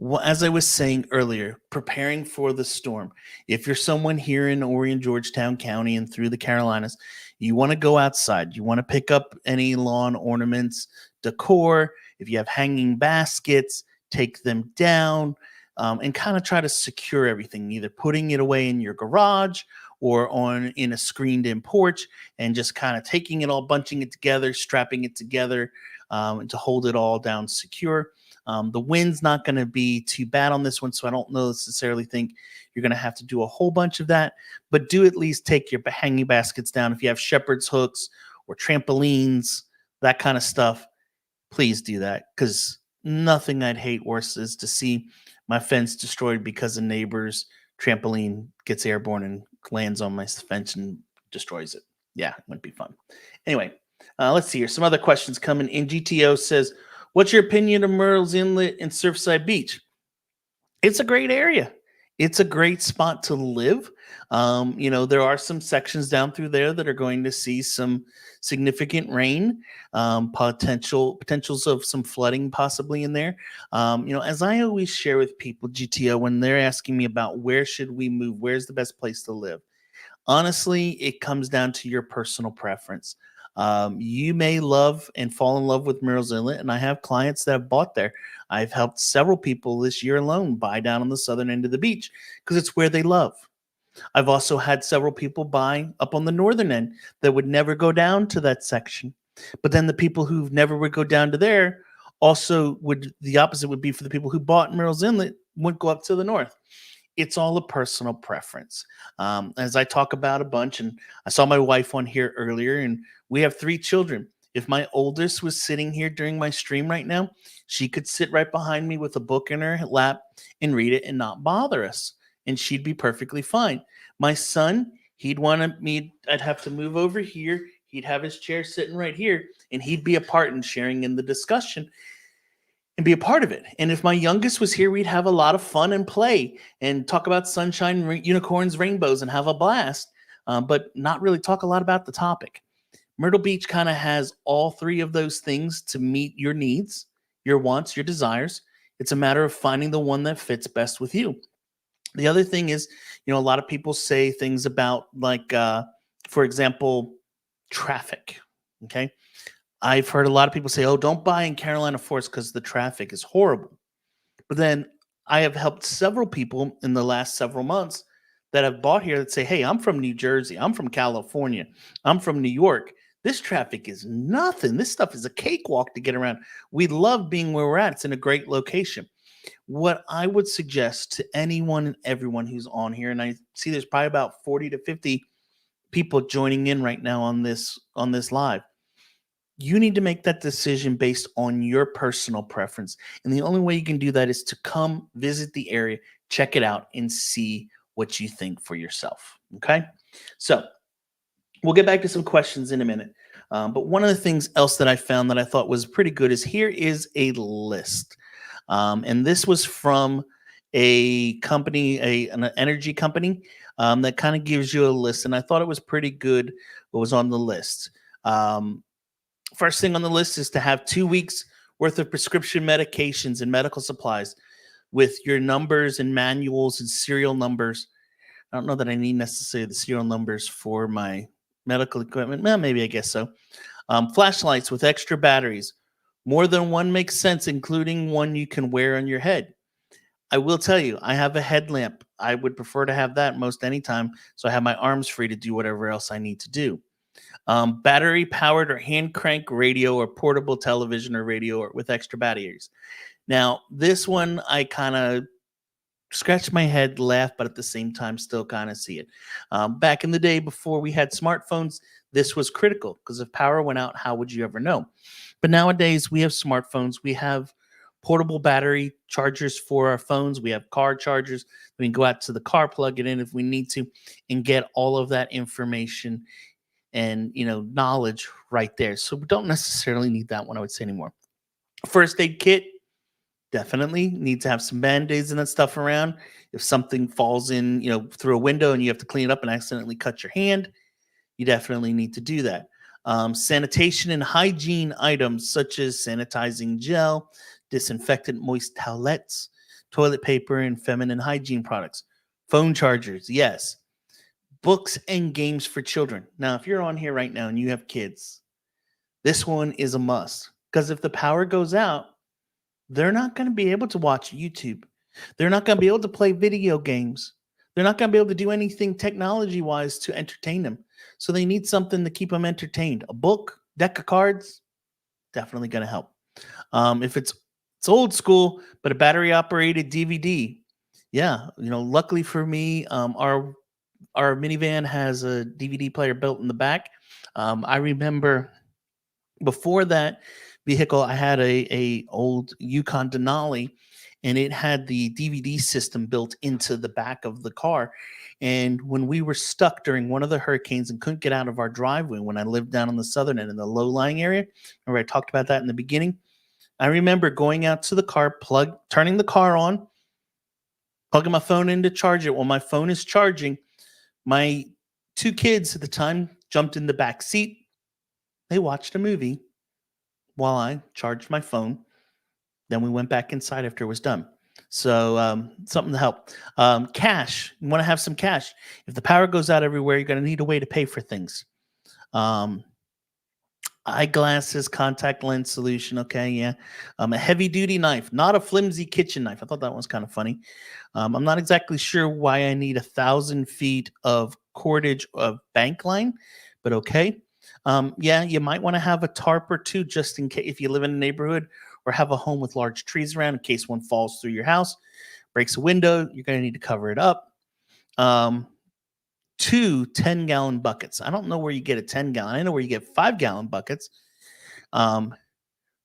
Well, as I was saying earlier, preparing for the storm. If you're someone here in Orion, Georgetown County and through the Carolinas, you want to go outside. You want to pick up any lawn ornaments, decor. If you have hanging baskets, take them down and kind of try to secure everything, either putting it away in your garage or in a screened-in porch and just kind of taking it all, bunching it together, strapping it together to hold it all down secure. The wind's not going to be too bad on this one, so I don't necessarily think you're going to have to do a whole bunch of that, but do at least take your hanging baskets down. If you have shepherd's hooks or trampolines, that kind of stuff, please do that, because Nothing I'd hate worse is to see my fence destroyed because a neighbor's trampoline gets airborne and lands on my fence and destroys it. Yeah, it wouldn't be fun. Anyway, let's see here. Some other questions coming in. GTO says, "What's your opinion of Myrtle's Inlet and Surfside Beach?" It's a great area. It's a great spot to live. There are some sections down through there that are going to see some significant rain, potentials of some flooding possibly in there. As I always share with people, GTO, when they're asking me about where should we move, where's the best place to live, honestly, it comes down to your personal preference. You may love and fall in love with Murrells Inlet, and I have clients that have bought there. I've helped several people this year alone buy down on the southern end of the beach because it's where they love. I've also had several people buy up on the northern end that would never go down to that section. But then the people who never would go down to there also would, the opposite would be for the people who bought Murrells Inlet, wouldn't go up to the north. It's all a personal preference. As I talk about a bunch, and I saw my wife on here earlier, and we have 3 children. If my oldest was sitting here during my stream right now, she could sit right behind me with a book in her lap and read it and not bother us, and she'd be perfectly fine. My son, he'd want me, I'd have to move over here. He'd have his chair sitting right here, and he'd be a part and sharing in the discussion and be a part of it. And if my youngest was here, we'd have a lot of fun and play and talk about sunshine, unicorns, rainbows, and have a blast, but not really talk a lot about the topic. Myrtle Beach kind of has all 3 of those things to meet your needs, your wants, your desires. It's a matter of finding the one that fits best with you. The other thing is, a lot of people say things about, like, for example, traffic. Okay. I've heard a lot of people say, "Oh, don't buy in Carolina Forest because the traffic is horrible." But then I have helped several people in the last several months that have bought here that say, "Hey, I'm from New Jersey. I'm from California. I'm from New York. This traffic is nothing. This stuff is a cakewalk to get around. We love being where we're at. It's in a great location." What I would suggest to anyone and everyone who's on here, and I see there's probably about 40 to 50 people joining in right now on this live, you need to make that decision based on your personal preference. And the only way you can do that is to come visit the area, check it out, and see what you think for yourself. Okay. So we'll get back to some questions in a minute. But one of the things else that I found that I thought was pretty good is here is a list. And this was from a company, an energy company, that kind of gives you a list. And I thought it was pretty good what was on the list. First thing on the list is to have 2 weeks worth of prescription medications and medical supplies with your numbers and manuals and serial numbers. I don't know that I need necessarily the serial numbers for my medical equipment. Well, maybe, I guess so. Flashlights with extra batteries. More than one makes sense, including one you can wear on your head. I will tell you, I have a headlamp. I would prefer to have that most anytime, so I have my arms free to do whatever else I need to do. Battery powered or hand crank radio or portable television or radio or with extra batteries. Now, this one I kind of scratch my head, laugh, but at the same time still kind of see it. Back in the day before we had smartphones, this was critical because if power went out, how would you ever know? But nowadays we have smartphones. We have portable battery chargers for our phones. We have car chargers. We can go out to the car, plug it in if we need to, and get all of that information and knowledge right there. So we don't necessarily need that one, I would say, anymore. First aid kit, definitely need to have some band-aids and that stuff around. If something falls in, through a window and you have to clean it up and accidentally cut your hand, you definitely need to do that. Sanitation and hygiene items such as sanitizing gel, disinfectant moist towelettes, toilet paper, and feminine hygiene products. Phone chargers, yes. Books and games for children. Now, if you're on here right now and you have kids, this one is a must. Because if the power goes out, they're not going to be able to watch YouTube. They're not going to be able to play video games. They're not going to be able to do anything technology-wise to entertain them. So they need something to keep them entertained. A book, deck of cards, definitely going to help. If it's old school, but a battery-operated DVD, yeah, luckily for me, our minivan has a DVD player built in the back. I remember before that, vehicle. I had a old Yukon Denali, and it had the DVD system built into the back of the car. And when we were stuck during one of the hurricanes and couldn't get out of our driveway, when I lived down on the southern end in the low-lying area, remember I talked about that in the beginning. I remember going out to the car, turning the car on, plugging my phone in to charge it. While my phone is charging, my two kids at the time jumped in the back seat. They watched a movie while I charged my phone. Then we went back inside after it was done. So something to help. Cash. You want to have some cash. If the power goes out everywhere, you're going to need a way to pay for things. Eyeglasses, contact lens solution. Okay, yeah. A heavy duty knife, not a flimsy kitchen knife. I thought that was kind of funny. I'm not exactly sure why I need 1,000 feet of cordage of bank line, but okay. Yeah, you might want to have a tarp or two just in case if you live in a neighborhood or have a home with large trees around in case one falls through your house, breaks a window, you're going to need to cover it up. 2 10-gallon buckets. I don't know where you get a 10-gallon. I know where you get 5-gallon buckets. One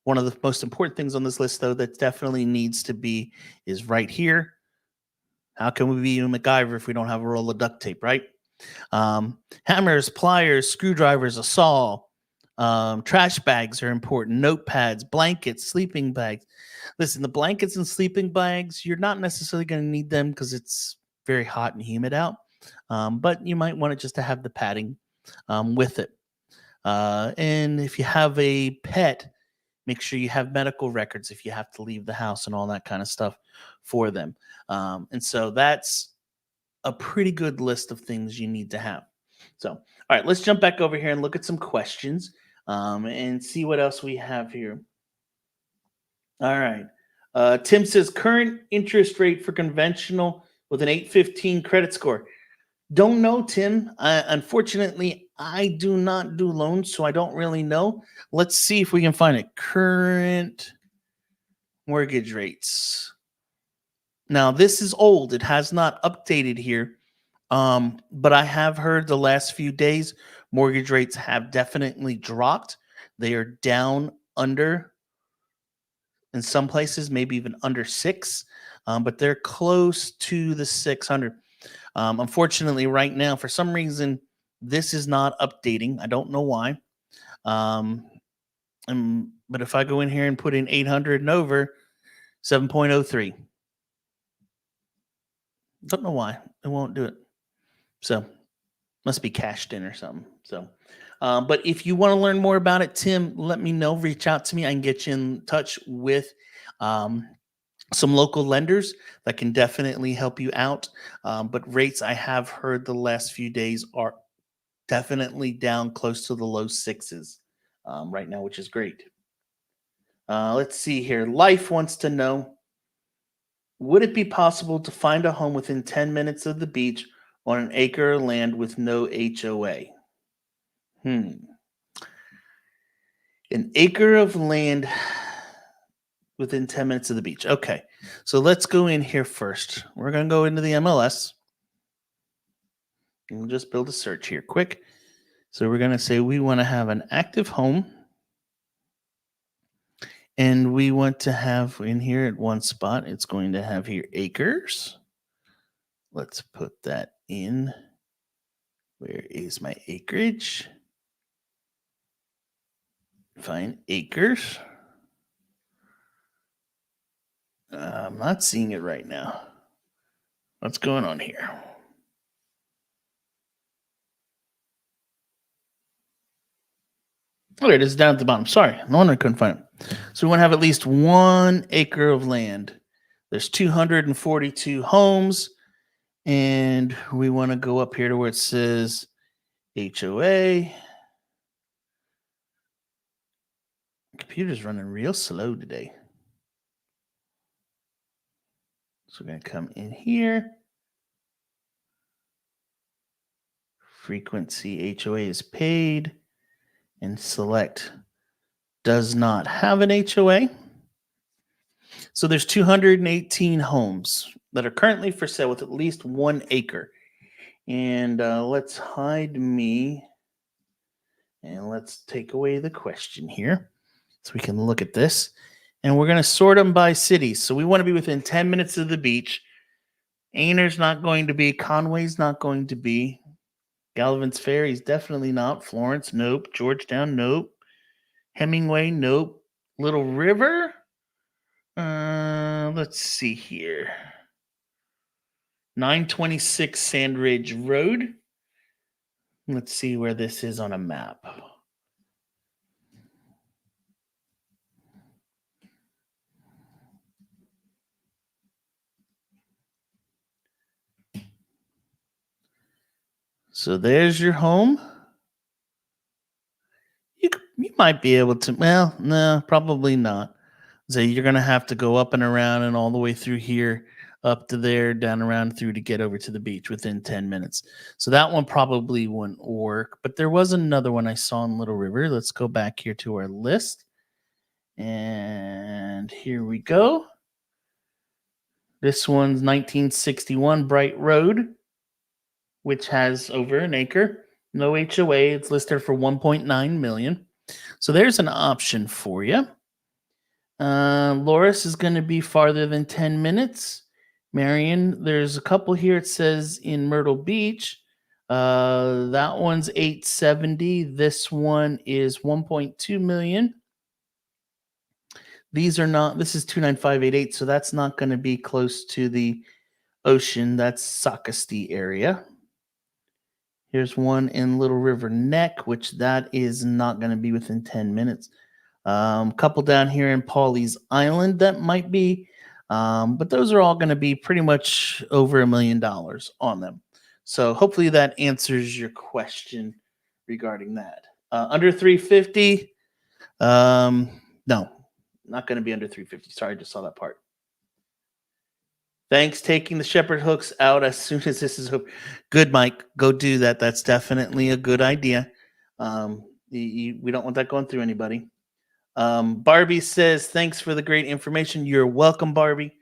of the most important things on this list, though, that definitely needs to be is right here. How can we be a MacGyver if we don't have a roll of duct tape, right? Hammers, pliers, screwdrivers, a saw. Trash bags are important. Notepads, blankets, sleeping bags. Listen, the blankets and sleeping bags, you're not necessarily going to need them because it's very hot and humid out. But you might want it just to have the padding with it. And if you have a pet, make sure you have medical records if you have to leave the house and all that kind of stuff for them. And so that's a pretty good list of things you need to have. So, all right, let's jump back over here and look at some questions and see what else we have here. All right. Tim says current interest rate for conventional with an 815 credit score. Don't know, Tim. Unfortunately, I do not do loans, so I don't really know. Let's see if we can find it. Current mortgage rates. Now, this is old. It has not updated here. But I have heard the last few days mortgage rates have definitely dropped. They are down under, in some places, maybe even under 6, but they're close to the 600. Unfortunately, right now, for some reason, this is not updating. I don't know why. But if I go in here and put in 800 and over, 7.03. Don't know why. It won't do it. So must be cashed in or something. So, but if you want to learn more about it, Tim, let me know. Reach out to me. I can get you in touch with some local lenders that can definitely help you out. But rates I have heard the last few days are definitely down close to the low 6s right now, which is great. Let's see here. Life wants to know, would it be possible to find a home within 10 minutes of the beach on an acre of land with no HOA? An acre of land within 10 minutes of the beach. Okay, so let's go in here first. We're going to go into the MLS. And we'll just build a search here quick. So we're going to say we want to have an active home. And we want to have in here at one spot, it's going to have here acres. Let's put that in. Where is my acreage? Find acres. I'm not seeing it right now. What's going on here? Oh, there it is down at the bottom. Sorry, no wonder I couldn't find it. So we want to have at least 1 acre of land. There's 242 homes, and we want to go up here to where it says HOA. Computer's running real slow today. So we're going to come in here. Frequency HOA is paid, and select does not have an HOA. So there's 218 homes that are currently for sale with at least 1 acre. And let's hide me. And let's take away the question here. So we can look at this. And we're going to sort them by cities. So we want to be within 10 minutes of the beach. Ainer's not going to be. Conway's not going to be. Galvin's Ferry's definitely not. Florence, nope. Georgetown, nope. Hemingway, nope. Little River, let's see here. 926 Sandridge Road. Let's see where this is on a map. So there's your home. You might be able to, well, no, probably not. So you're going to have to go up and around and all the way through here, up to there, down around through to get over to the beach within 10 minutes. So that one probably wouldn't work. But there was another one I saw in Little River. Let's go back here to our list. And here we go. This one's 1961 Bright Road, which has over an acre. No HOA. It's listed for 1.9 million. So there's an option for you. Loris is going to be farther than 10 minutes. Marion, there's a couple here. It says in Myrtle Beach. That one's 870. This one is 1.2 million. These are not, this is 29588, so that's not going to be close to the ocean. That's Socastee area. Here's one in Little River Neck, which that is not going to be within 10 minutes. Couple down here in Pawleys Island that might be, but those are all going to be pretty much over $1 million on them. So hopefully that answers your question regarding that. Under 350, no, not going to be under 350. Sorry, I just saw that part. Thanks. Taking the shepherd hooks out as soon as this is over. Good, Mike. Go do that. That's definitely a good idea. We don't want that going through anybody. Barbie says, thanks for the great information. You're welcome, Barbie.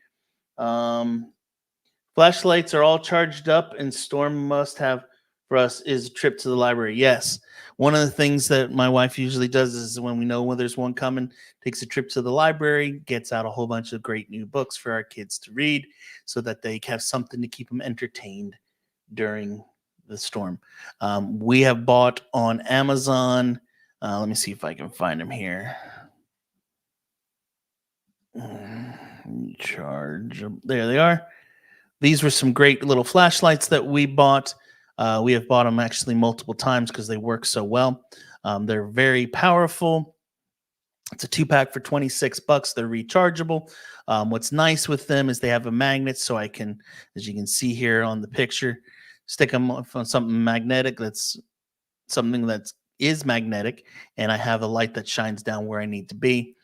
Flashlights are all charged up and Storm must have for us is a trip to the library. Yes. One of the things that my wife usually does is when we know when there's one coming, takes a trip to the library, gets out a whole bunch of great new books for our kids to read so that they have something to keep them entertained during the storm. We have bought on Amazon. Let me see if I can find them here. Charge. There they are. These were some great little flashlights that we bought. We have bought them actually multiple times because they work so well. They're very powerful. It's a 2-pack for $26. They're rechargeable. What's nice with them is they have a magnet, so I can, as you can see here on the picture, stick them on something magnetic. That's something that is magnetic, and I have a light that shines down where I need to be.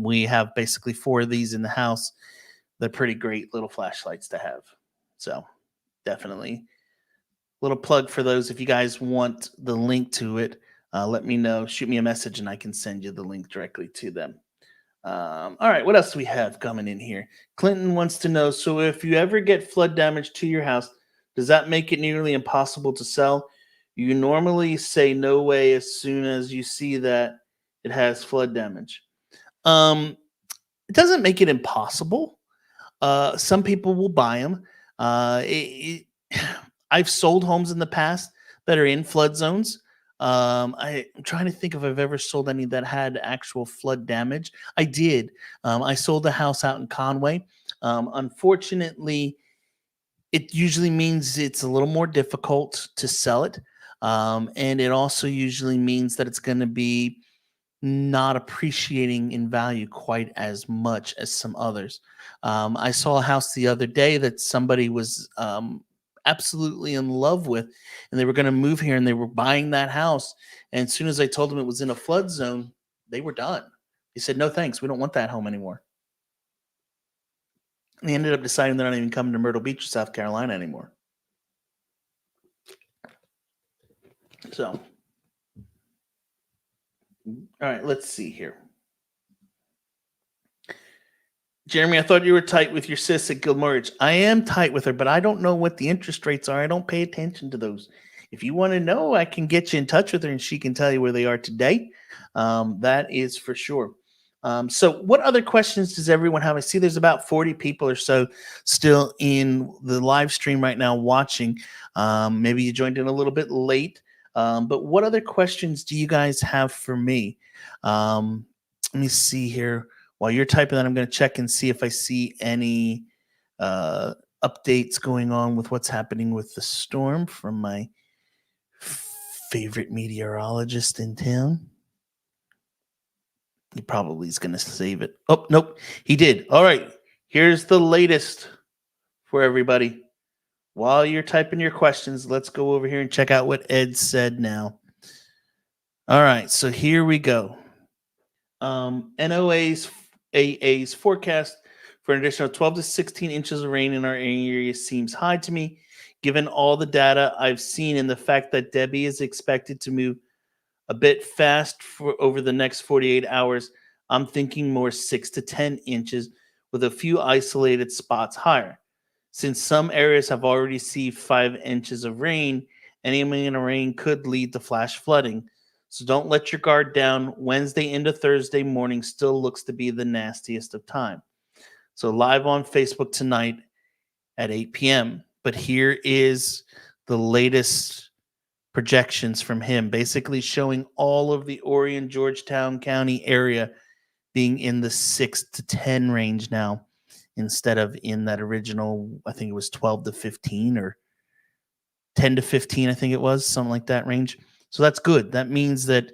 We have basically 4 of these in the house. They're pretty great little flashlights to have. So definitely little plug for those. If you guys want the link to it, let me know. Shoot me a message and I can send you the link directly to them. All right, what else do we have coming in here? Clinton wants to know, so if you ever get flood damage to your house, does that make it nearly impossible to sell? You normally say no way as soon as you see that it has flood damage. It doesn't make it impossible. Some people will buy them. I've sold homes in the past that are in flood zones. I'm trying to think if I've ever sold any that had actual flood damage. I did. I sold a house out in Conway. Unfortunately, it usually means it's a little more difficult to sell it. And it also usually means that it's going to be not appreciating in value quite as much as some others. I saw a house the other day that somebody was absolutely in love with, and they were going to move here and they were buying that house. And as soon as I told them it was in a flood zone, they were done. They said, no, thanks. We don't want that home anymore. And they ended up deciding they're not even coming to Myrtle Beach, South Carolina anymore. So, all right, let's see here. Jeremy, I thought you were tight with your sis at Gilmorridge. I am tight with her, but I don't know what the interest rates are. I don't pay attention to those. If you want to know, I can get you in touch with her and she can tell you where they are today. That is for sure. So, what other questions does everyone have? I see there's about 40 people or so still in the live stream right now watching. Maybe you joined in a little bit late, but what other questions do you guys have for me? Um, Let me see here. While you're typing that, I'm going to check and see if I see any uh, updates going on with what's happening with the storm from my favorite meteorologist in town. He probably is going to save it. Oh, nope. He did. All right. Here's the latest for everybody. While you're typing your questions, let's go over here and check out what Ed said now. All right. So here we go. NOAA's forecast for an additional 12 to 16 inches of rain in our area seems high to me, given all the data I've seen and the fact that Debbie is expected to move a bit fast for over the next 48 hours. I'm thinking more 6 to 10 inches with a few isolated spots higher. Since some areas have already received 5 inches of rain, any amount of rain could lead to flash flooding. So don't let your guard down. Wednesday into Thursday morning still looks to be the nastiest of time. So live on Facebook tonight at 8 p.m. But here is the latest projections from him, basically showing all of the Orion, Georgetown County area being in the 6 to 10 range now, instead of in that original, I think it was 12 to 15 or 10 to 15, I think it was, something like that range. So that's good. That means that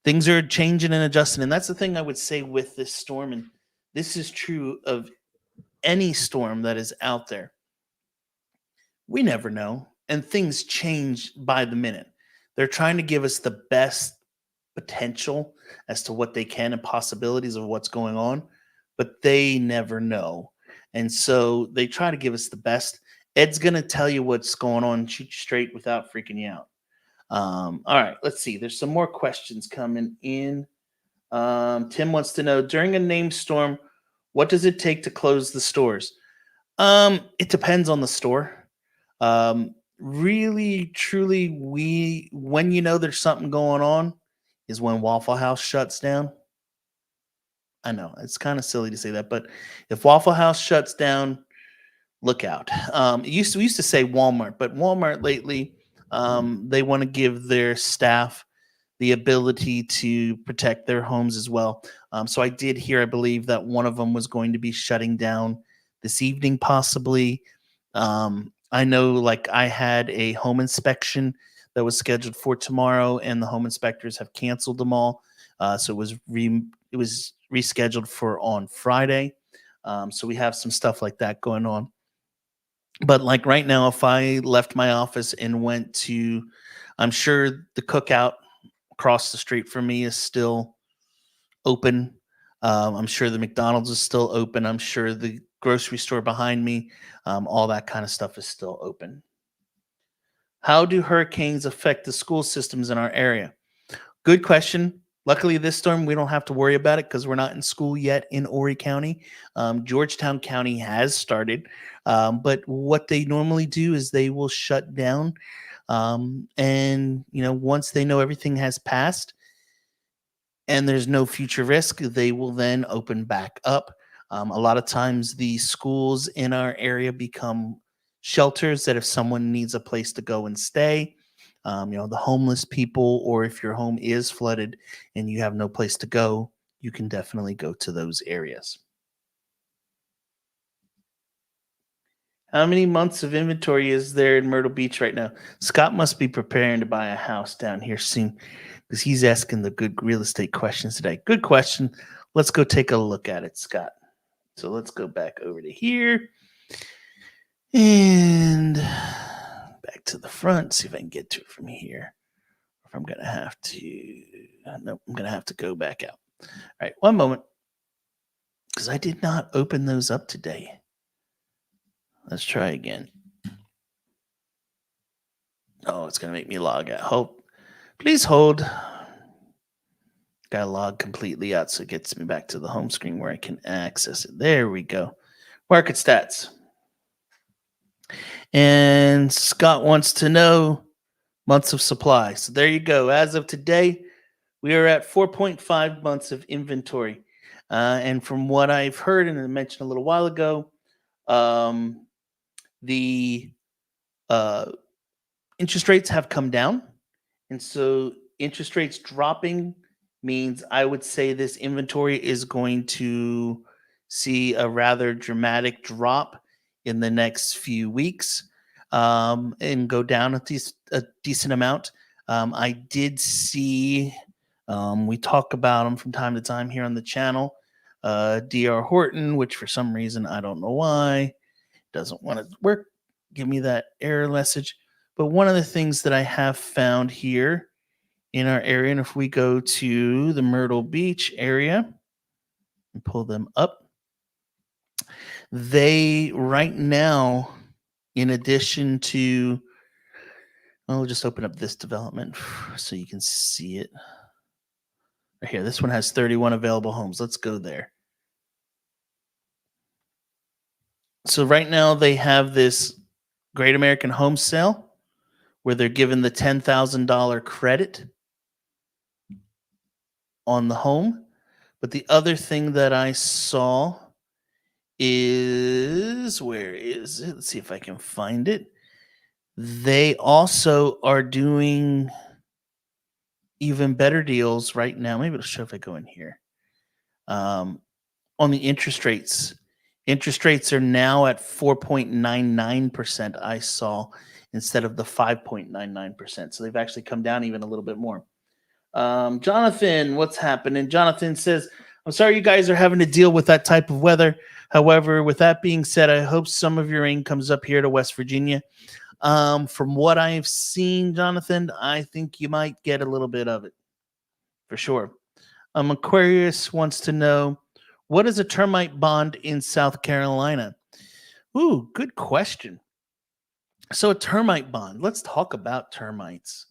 things are changing and adjusting. And that's the thing I would say with this storm. And this is true of any storm that is out there. We never know. And things change by the minute. They're trying to give us the best potential as to what they can and possibilities of what's going on, but they never know. And so they try to give us the best. Ed's going to tell you what's going on, shoot you straight without freaking you out. All right, let's see. There's some more questions coming in. Tim wants to know, during a named storm, what does it take to close the stores? It depends on the store. Really, truly, when you know there's something going on is when Waffle House shuts down. I know it's kind of silly to say that, but if Waffle House shuts down, look out. We used to say Walmart, but Walmart lately, they want to give their staff the ability to protect their homes as well. So I did hear, I believe that one of them was going to be shutting down this evening, possibly. I know, like, I had a home inspection that was scheduled for tomorrow, and the home inspectors have canceled them all. So it was rescheduled for on Friday. So we have some stuff like that going on. But like right now, if I left my office and went to, I'm sure the cookout across the street from me is still open. I'm sure the McDonald's is still open. I'm sure the grocery store behind me, all that kind of stuff is still open. How do hurricanes affect the school systems in our area? Good question. Luckily, this storm, we don't have to worry about it because we're not in school yet in Horry County. Georgetown County has started, but what they normally do is they will shut down. And, once they know everything has passed and there's no future risk, they will then open back up. A lot of times the schools in our area become shelters that if someone needs a place to go and stay, the homeless people, or if your home is flooded and you have no place to go, you can definitely go to those areas. How many months of inventory is there in Myrtle Beach right now? Scott must be preparing to buy a house down here soon because he's asking the good real estate questions today. Good question. Let's go take a look at it, Scott. So let's go back over to here and back to the front, see if I can get to it from here. If I'm going to have to, no, I'm going to have to go back out. All right, one moment, because I did not open those up today. Let's try again. Oh, it's going to make me log out. Please hold. Got to log completely out so it gets me back to the home screen where I can access it. There we go. Market stats. And Scott wants to know months of supply. So there you go. As of today, we are at 4.5 months of inventory. And from what I've heard and I mentioned a little while ago, um, the uh, interest rates have come down. And so interest rates dropping means I would say this inventory is going to see a rather dramatic drop in the next few weeks, and go down a decent amount. I did see, we talk about them from time to time here on the channel. DR Horton, which for some reason, I don't know why, doesn't want to work, give me that error message. But one of the things that I have found here in our area, and if we go to the Myrtle Beach area and pull them up, they right now, in addition to, I'll just open up this development so you can see it. Right here, this one has 31 available homes. Let's go there. So right now they have this Great American Home Sale where they're given the $10,000 credit on the home. But the other thing that I saw is, where is it? Let's see if I can find it. They also are doing even better deals right now. Maybe it'll show if I go in here. On the interest rates. Interest rates are now at 4.99%, I saw, instead of the 5.99%. So they've actually come down even a little bit more. Jonathan, what's happening? Jonathan says, I'm sorry you guys are having to deal with that type of weather. However, with that being said, I hope some of your rain comes up here to West Virginia. From what I've seen, Jonathan, I think you might get a little bit of it for sure. Aquarius wants to know, what is a termite bond in South Carolina? Ooh, good question. So a termite bond, let's talk about termites.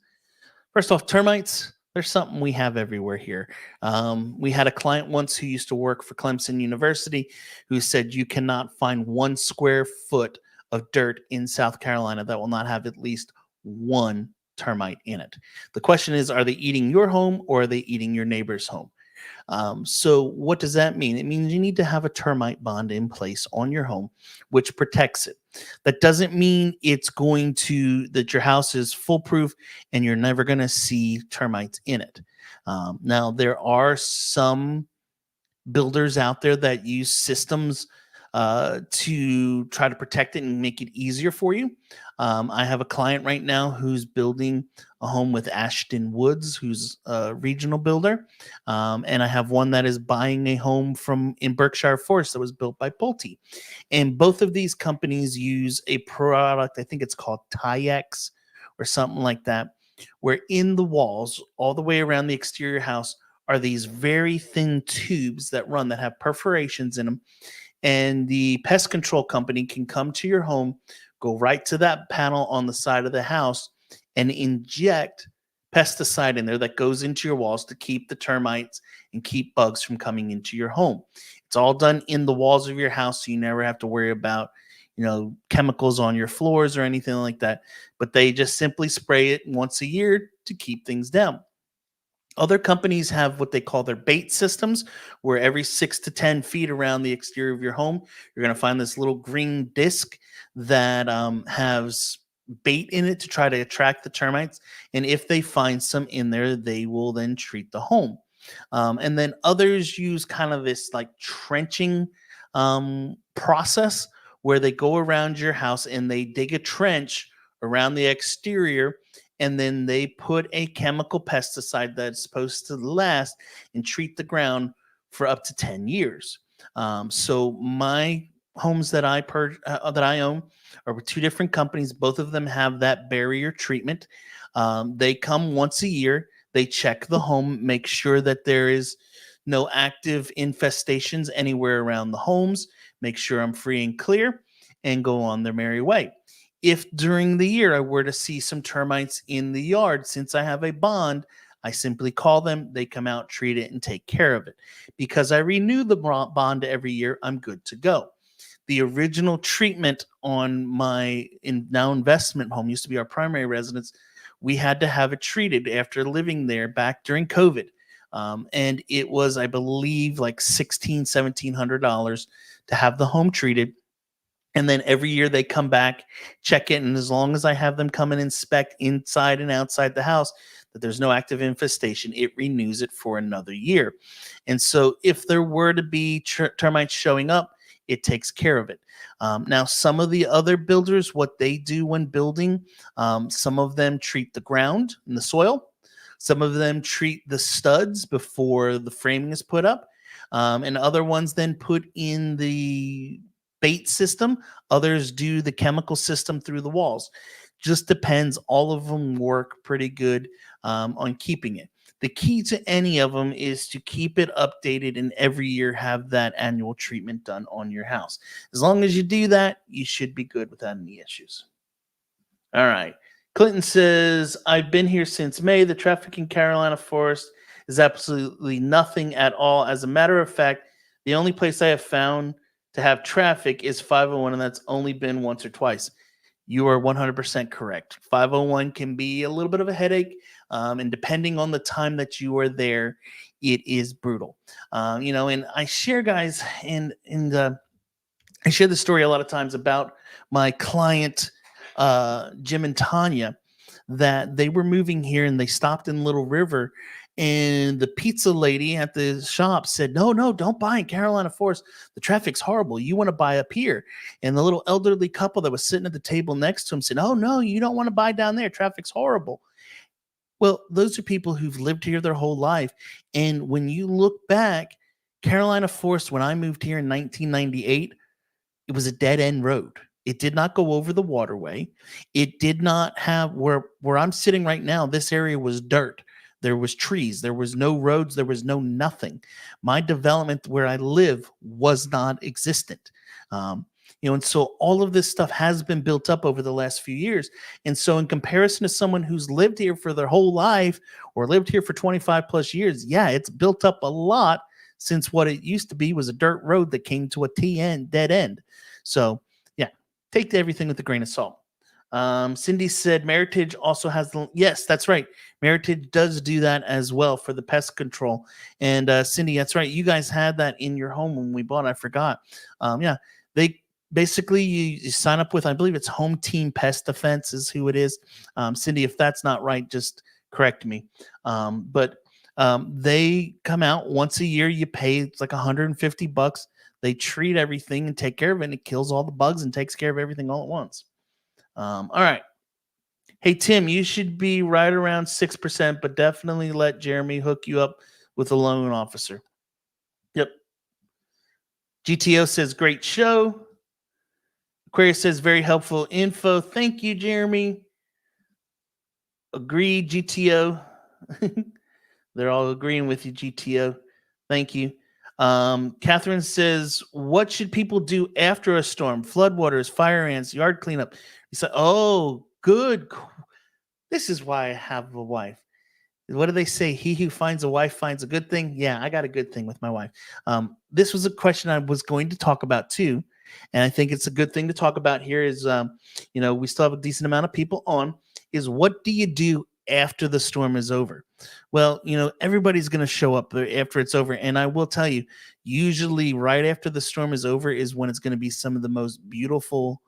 First off, termites, there's something we have everywhere here. We had a client once who used to work for Clemson University who said you cannot find 1 square foot of dirt in South Carolina that will not have at least one termite in it. The question is, are they eating your home or are they eating your neighbor's home? So what does that mean? It means you need to have a termite bond in place on your home, which protects it. That doesn't mean it's going to, that your house is foolproof and you're never going to see termites in it. Now, there are some builders out there that use systems to try to protect it and make it easier for you. I have a client right now who's building a home with Ashton Woods, who's a regional builder. And I have one that is buying a home in Berkshire Forest that was built by Pulte. And both of these companies use a product, I think it's called Tiex or something like that, where in the walls, all the way around the exterior house, are these very thin tubes that run that have perforations in them. And the pest control company can come to your home, go right to that panel on the side of the house, and inject pesticide in there that goes into your walls to keep the termites and keep bugs from coming into your home. It's all done in the walls of your house, so you never have to worry about, chemicals on your floors or anything like that. But they just simply spray it once a year to keep things down. Other companies have what they call their bait systems, where every 6 to 10 feet around the exterior of your home, you're going to find this little green disc that has bait in it to try to attract the termites. And if they find some in there, they will then treat the home. And then others use kind of this like trenching process where they go around your house and they dig a trench around the exterior, and then they put a chemical pesticide that's supposed to last and treat the ground for up to 10 years. So my homes that I own are with 2 different companies. Both of them have that barrier treatment. They come once a year. They check the home, make sure that there is no active infestations anywhere around the homes, make sure I'm free and clear, and go on their merry way. If during the year I were to see some termites in the yard, since I have a bond, I simply call them, they come out, treat it, and take care of it. Because I renew the bond every year, I'm good to go. The original treatment on my now investment home used to be our primary residence. We had to have it treated after living there back during COVID. And it was, I believe, like $1,700 to have the home treated. And then every year they come back, check it, and as long as I have them come and inspect inside and outside the house that there's no active infestation, it renews it for another year. And so if there were to be termites showing up, it takes care of it. Now, some of the other builders, what they do when building, some of them treat the ground and the soil. Some of them treat the studs before the framing is put up. And other ones then put in the bait system. Others do the chemical system through the walls. Just depends. All of them work pretty good on keeping it. The key to any of them is to keep it updated and every year have that annual treatment done on your house. As long as you do that, you should be good without any issues. All right. Clinton says, I've been here since May. The traffic in Carolina Forest is absolutely nothing at all. As a matter of fact, the only place I have found to have traffic is 501, and that's only been once or twice. You are 100% correct. 501 can be a little bit of a headache, and depending on the time that you are there, it is brutal. And I share, guys, and I share the story a lot of times about my client, Jim and Tanya, that they were moving here and they stopped in Little River. And the pizza lady at the shop said, no, no, don't buy in Carolina Forest. The traffic's horrible. You want to buy up here. And the little elderly couple that was sitting at the table next to him said, oh, no, you don't want to buy down there. Traffic's horrible. Well, those are people who've lived here their whole life. And when you look back, Carolina Forest, when I moved here in 1998, it was a dead end road. It did not go over the waterway. It did not have where I'm sitting right now. This area was dirt. There was trees. There was no roads. There was no nothing. My development where I live was not existent. And so all of this stuff has been built up over the last few years. And so in comparison to someone who's lived here for their whole life or lived here for 25 plus years, yeah, it's built up a lot since what it used to be was a dirt road that came to a dead end. So yeah, take everything with a grain of salt. Cindy said Meritage also has yes, that's right. Meritage does do that as well for the pest control. And Cindy, that's right. You guys had that in your home when we bought. I forgot. Yeah, they basically you sign up with, I believe it's Home Team Pest Defense is who it is. Cindy, if that's not right, just correct me. But they come out once a year. You pay it's like $150. They treat everything and take care of it, and it kills all the bugs and takes care of everything all at once. All right. Hey, Tim, you should be right around 6%, but definitely let Jeremy hook you up with a loan officer. Yep. GTO says, great show. Aquarius says, very helpful info. Thank you, Jeremy. Agreed, GTO. They're all agreeing with you, GTO. Thank you. Catherine says, what should people do after a storm? Floodwaters, fire ants, yard cleanup. He said, oh, good. This is why I have a wife. What do they say? He who finds a wife finds a good thing. Yeah, I got a good thing with my wife. This was a question I was going to talk about too. And I think it's a good thing to talk about here is, we still have a decent amount of people on, is what do you do after the storm is over? Well, everybody's going to show up after it's over. And I will tell you, usually right after the storm is over is when it's going to be some of the most beautiful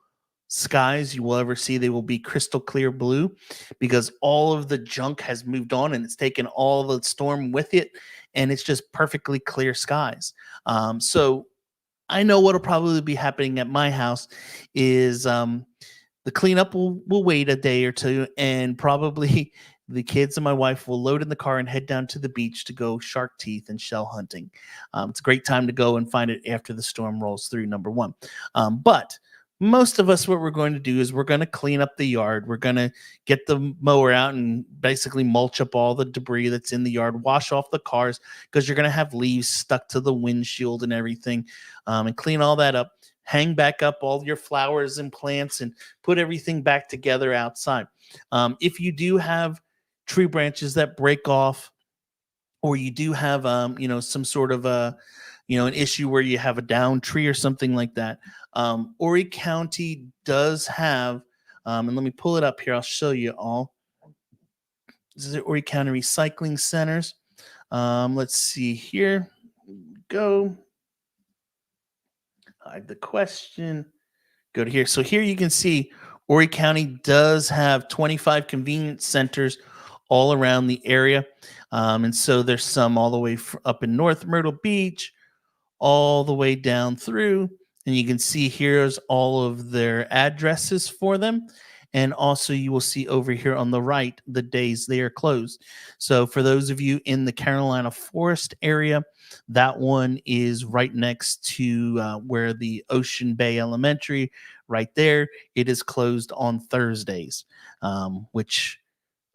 skies you will ever see. They will be crystal clear blue because all of the junk has moved on and it's taken all the storm with it. And it's just perfectly clear skies. So I know what'll probably be happening at my house is the cleanup will wait a day or two, and probably the kids and my wife will load in the car and head down to the beach to go shark teeth and shell hunting. It's a great time to go and find it after the storm rolls through, number one. But most of us, what we're going to do is we're going to clean up the yard. We're going to get the mower out and basically mulch up all the debris that's in the yard, wash off the cars because you're going to have leaves stuck to the windshield and everything, and clean all that up. Hang back up all your flowers and plants and put everything back together outside. If you do have tree branches that break off, or you do have, some sort of an issue where you have a down tree or something like that. Horry County does have, and let me pull it up here. I'll show you all. This is the Horry County Recycling Centers. Let's see here. Go hide the question. Go to here. So here you can see Horry County does have 25 convenience centers all around the area. And so there's some all the way up in North Myrtle Beach, all the way down through. And you can see here's all of their addresses for them. And also, you will see over here on the right the days they are closed. So, for those of you in the Carolina Forest area, that one is right next to where the Ocean Bay Elementary, right there. It is closed on Thursdays, which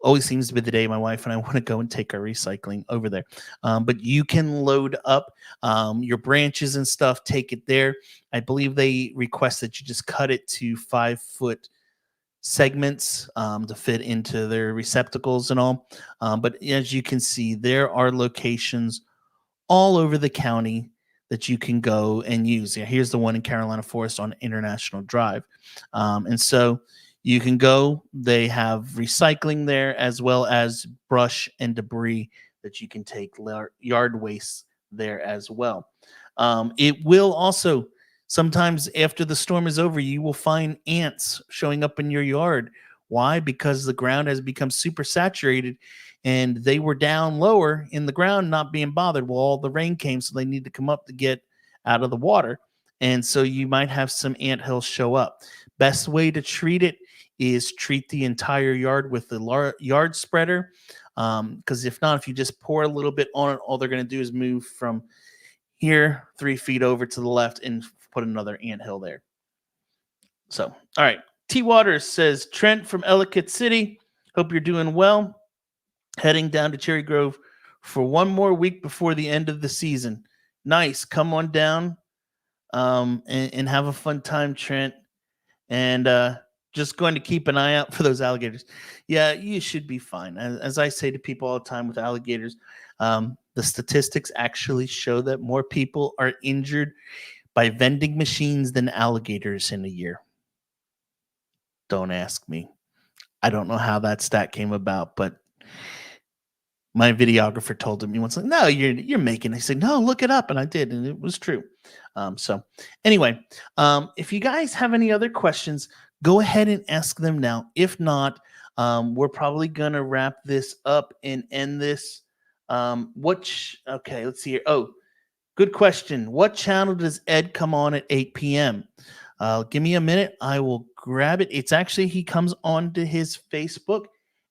always seems to be the day my wife and I want to go and take our recycling over there. But you can load up your branches and stuff, take it there. I believe they request that you just cut it to 5-foot segments to fit into their receptacles and all. But as you can see, there are locations all over the county that you can go and use. Yeah, here's the one in Carolina Forest on International Drive. And so you can go. They have recycling there as well as brush and debris that you can take, yard waste there as well. It will also, sometimes after the storm is over, you will find ants showing up in your yard. Why? Because the ground has become super saturated and they were down lower in the ground, not being bothered. Well, all the rain came, so they need to come up to get out of the water. And so you might have some ant hills show up. Best way to treat it is treat the entire yard with the yard spreader. Because if not, if you just pour a little bit on it, all they're going to do is move from here 3 feet over to the left and put another anthill there. So, all right. T. Waters says, Trent from Ellicott City. Hope you're doing well. Heading down to Cherry Grove for one more week before the end of the season. Nice. Come on down and have a fun time, Trent. And just going to keep an eye out for those alligators. Yeah, you should be fine. As I say to people all the time with alligators, the statistics actually show that more people are injured by vending machines than alligators in a year. Don't ask me. I don't know how that stat came about, but my videographer told him, he once, like, no, you're making it. He said, no, look it up. And I did, and it was true. So anyway, if you guys have any other questions, go ahead and ask them now. If not, we're probably going to wrap this up and end this. Okay, let's see here. Oh, good question. What channel does Ed come on at 8 p.m.? Give me a minute. I will grab it. It's actually, he comes on to his Facebook,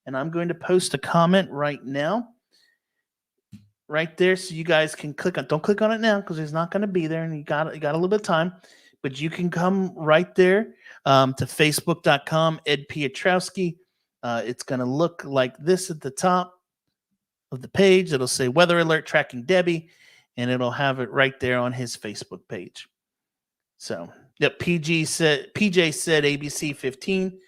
and I'm going to post a comment right now. Right there, so you guys can click on. Don't click on it now because it's not going to be there, and you got a little bit of time. But you can come right there to facebook.com, Ed Piotrowski. It's going to look like this at the top of the page. It'll say Weather Alert Tracking Debby, and it'll have it right there on his Facebook page. So, yep, PJ said ABC 15.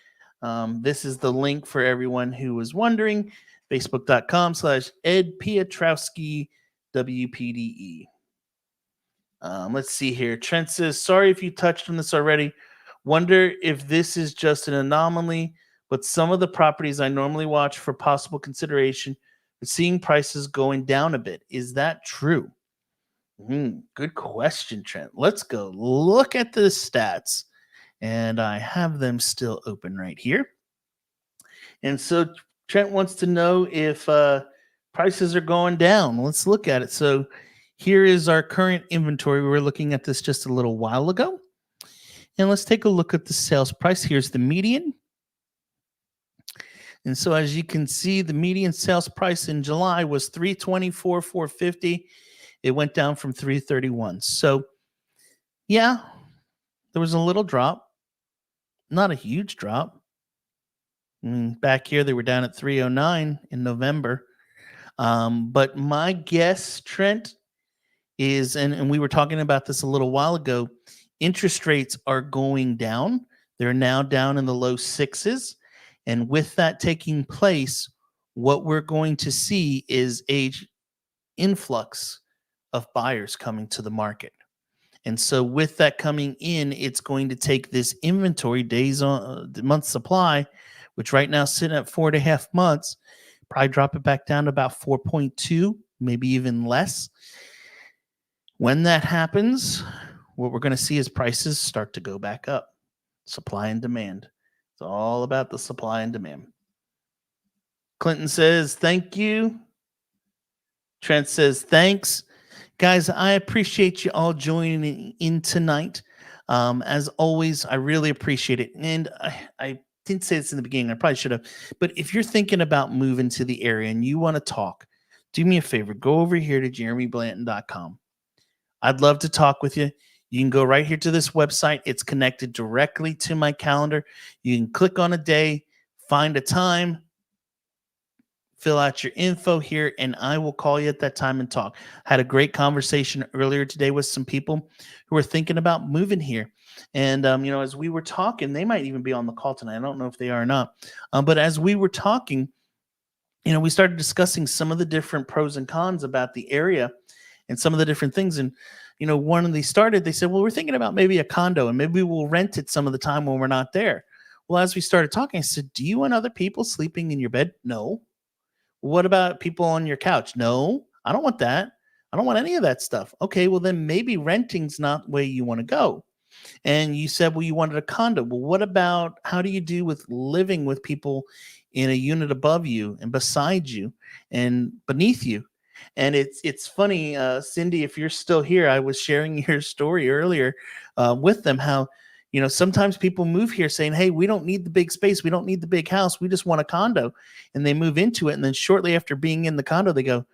This is the link for everyone who was wondering. Facebook.com/Ed Piotrowski WPDE. Let's see here. Trent says, sorry if you touched on this already. Wonder if this is just an anomaly, but some of the properties I normally watch for possible consideration are seeing prices going down a bit. Is that true? Good question, Trent. Let's go look at the stats. And I have them still open right here. And so Trent wants to know if prices are going down. Let's look at it. So here is our current inventory. We were looking at this just a little while ago. And let's take a look at the sales price. Here's the median. And so as you can see, the median sales price in July was $324,450. It went down from $331. So yeah, there was a little drop. Not a huge drop. Back here, they were down at 309 in November. But my guess, Trent, is, and we were talking about this a little while ago, interest rates are going down. They're now down in the low sixes. And with that taking place, what we're going to see is an influx of buyers coming to the market. And so with that coming in, it's going to take this inventory days on the month supply, which right now is sitting at 4.5 months, probably drop it back down to about 4.2 maybe even less. When that happens, what we're going to see is prices start to go back up. Supply and demand. It's all about the supply and demand. Clinton says, thank you. Trent says, thanks. Guys, I appreciate you all joining in tonight. As always, I really appreciate it. And I didn't say this in the beginning. I probably should have. But if you're thinking about moving to the area and you want to talk, do me a favor. Go over here to jeremyblanton.com. I'd love to talk with you. You can go right here to this website. It's connected directly to my calendar. You can click on a day, find a time, fill out your info here, and I will call you at that time and talk. Had a great conversation earlier today with some people who are thinking about moving here. And, as we were talking, they might even be on the call tonight. I don't know if they are or not. But as we were talking, we started discussing some of the different pros and cons about the area and some of the different things. And, when they started, they said, well, we're thinking about maybe a condo and maybe we'll rent it some of the time when we're not there. Well, as we started talking, I said, do you want other people sleeping in your bed? No. What about people on your couch? No, I don't want that. I don't want any of that stuff. Okay, well, then maybe renting's not the way you want to go. And you said, well, you wanted a condo. Well, what about how do you do with living with people in a unit above you and beside you and beneath you? And it's funny, Cindy, if you're still here, I was sharing your story earlier with them how, sometimes people move here saying, hey, we don't need the big space. We don't need the big house. We just want a condo. And they move into it. And then shortly after being in the condo, they go,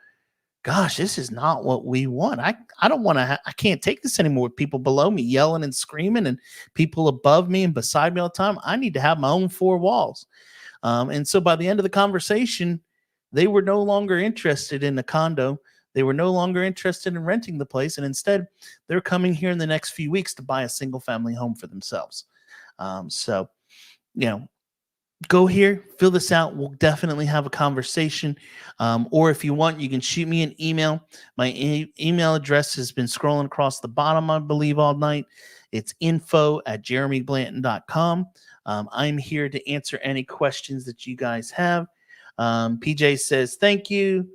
gosh, this is not what we want. I don't want to, I can't take this anymore with people below me yelling and screaming and people above me and beside me all the time. I need to have my own four walls. And so by the end of the conversation, they were no longer interested in the condo. They were no longer interested in renting the place. And instead, they're coming here in the next few weeks to buy a single family home for themselves. So, go here, fill this out. We'll definitely have a conversation. Or if you want, you can shoot me an email. My email address has been scrolling across the bottom, I believe, all night. It's info@jeremyblanton.com. I'm here to answer any questions that you guys have. PJ says, thank you.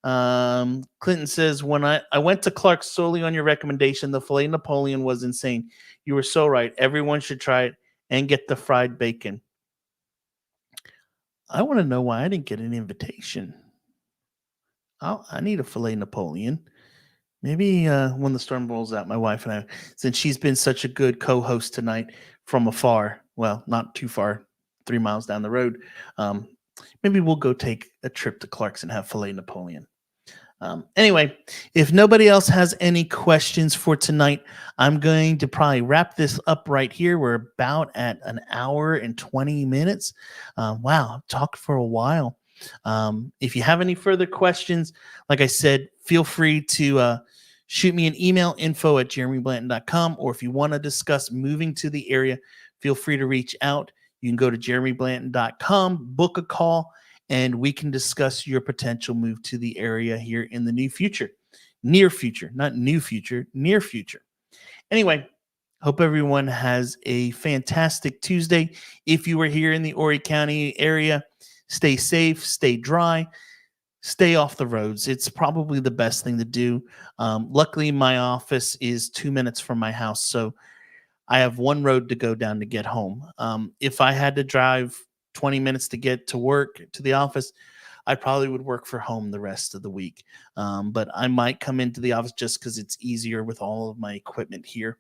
Clinton says, when I went to Clark's solely on your recommendation, the filet Napoleon was insane. You were so right. Everyone should try it and get the fried bacon. I want to know why I didn't get an invitation. I need a filet Napoleon. Maybe when the storm rolls out, my wife and I, since she's been such a good co-host tonight from afar, well, not too far, 3 miles down the road, maybe we'll go take a trip to Clark's and have filet Napoleon. Anyway, if nobody else has any questions for tonight, I'm going to probably wrap this up right here. We're about at an hour and 20 minutes. Wow, I've talked for a while. If you have any further questions, like I said, feel free to shoot me an email, info@jeremyblanton.com, or if you want to discuss moving to the area, feel free to reach out. You can go to jeremyblanton.com, book a call, and we can discuss your potential move to the area here in the near future, not new future, near future. Anyway, hope everyone has a fantastic Tuesday. If you are here in the Horry County area, stay safe, stay dry, stay off the roads. It's probably the best thing to do. Luckily, my office is 2 minutes from my house, so I have one road to go down to get home. If I had to drive 20 minutes to get to work, to the office, I probably would work for home the rest of the week. But I might come into the office just because it's easier with all of my equipment here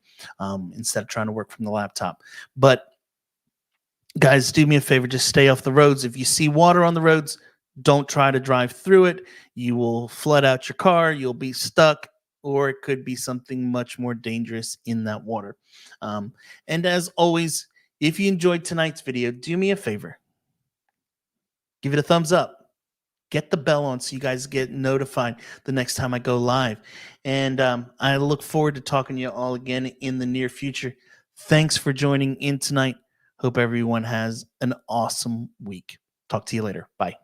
instead of trying to work from the laptop. But guys, do me a favor, just stay off the roads. If you see water on the roads, don't try to drive through it. You will flood out your car. You'll be stuck, or it could be something much more dangerous in that water. And as always, if you enjoyed tonight's video, do me a favor. Give it a thumbs up. Get the bell on so you guys get notified the next time I go live. And I look forward to talking to you all again in the near future. Thanks for joining in tonight. Hope everyone has an awesome week. Talk to you later. Bye.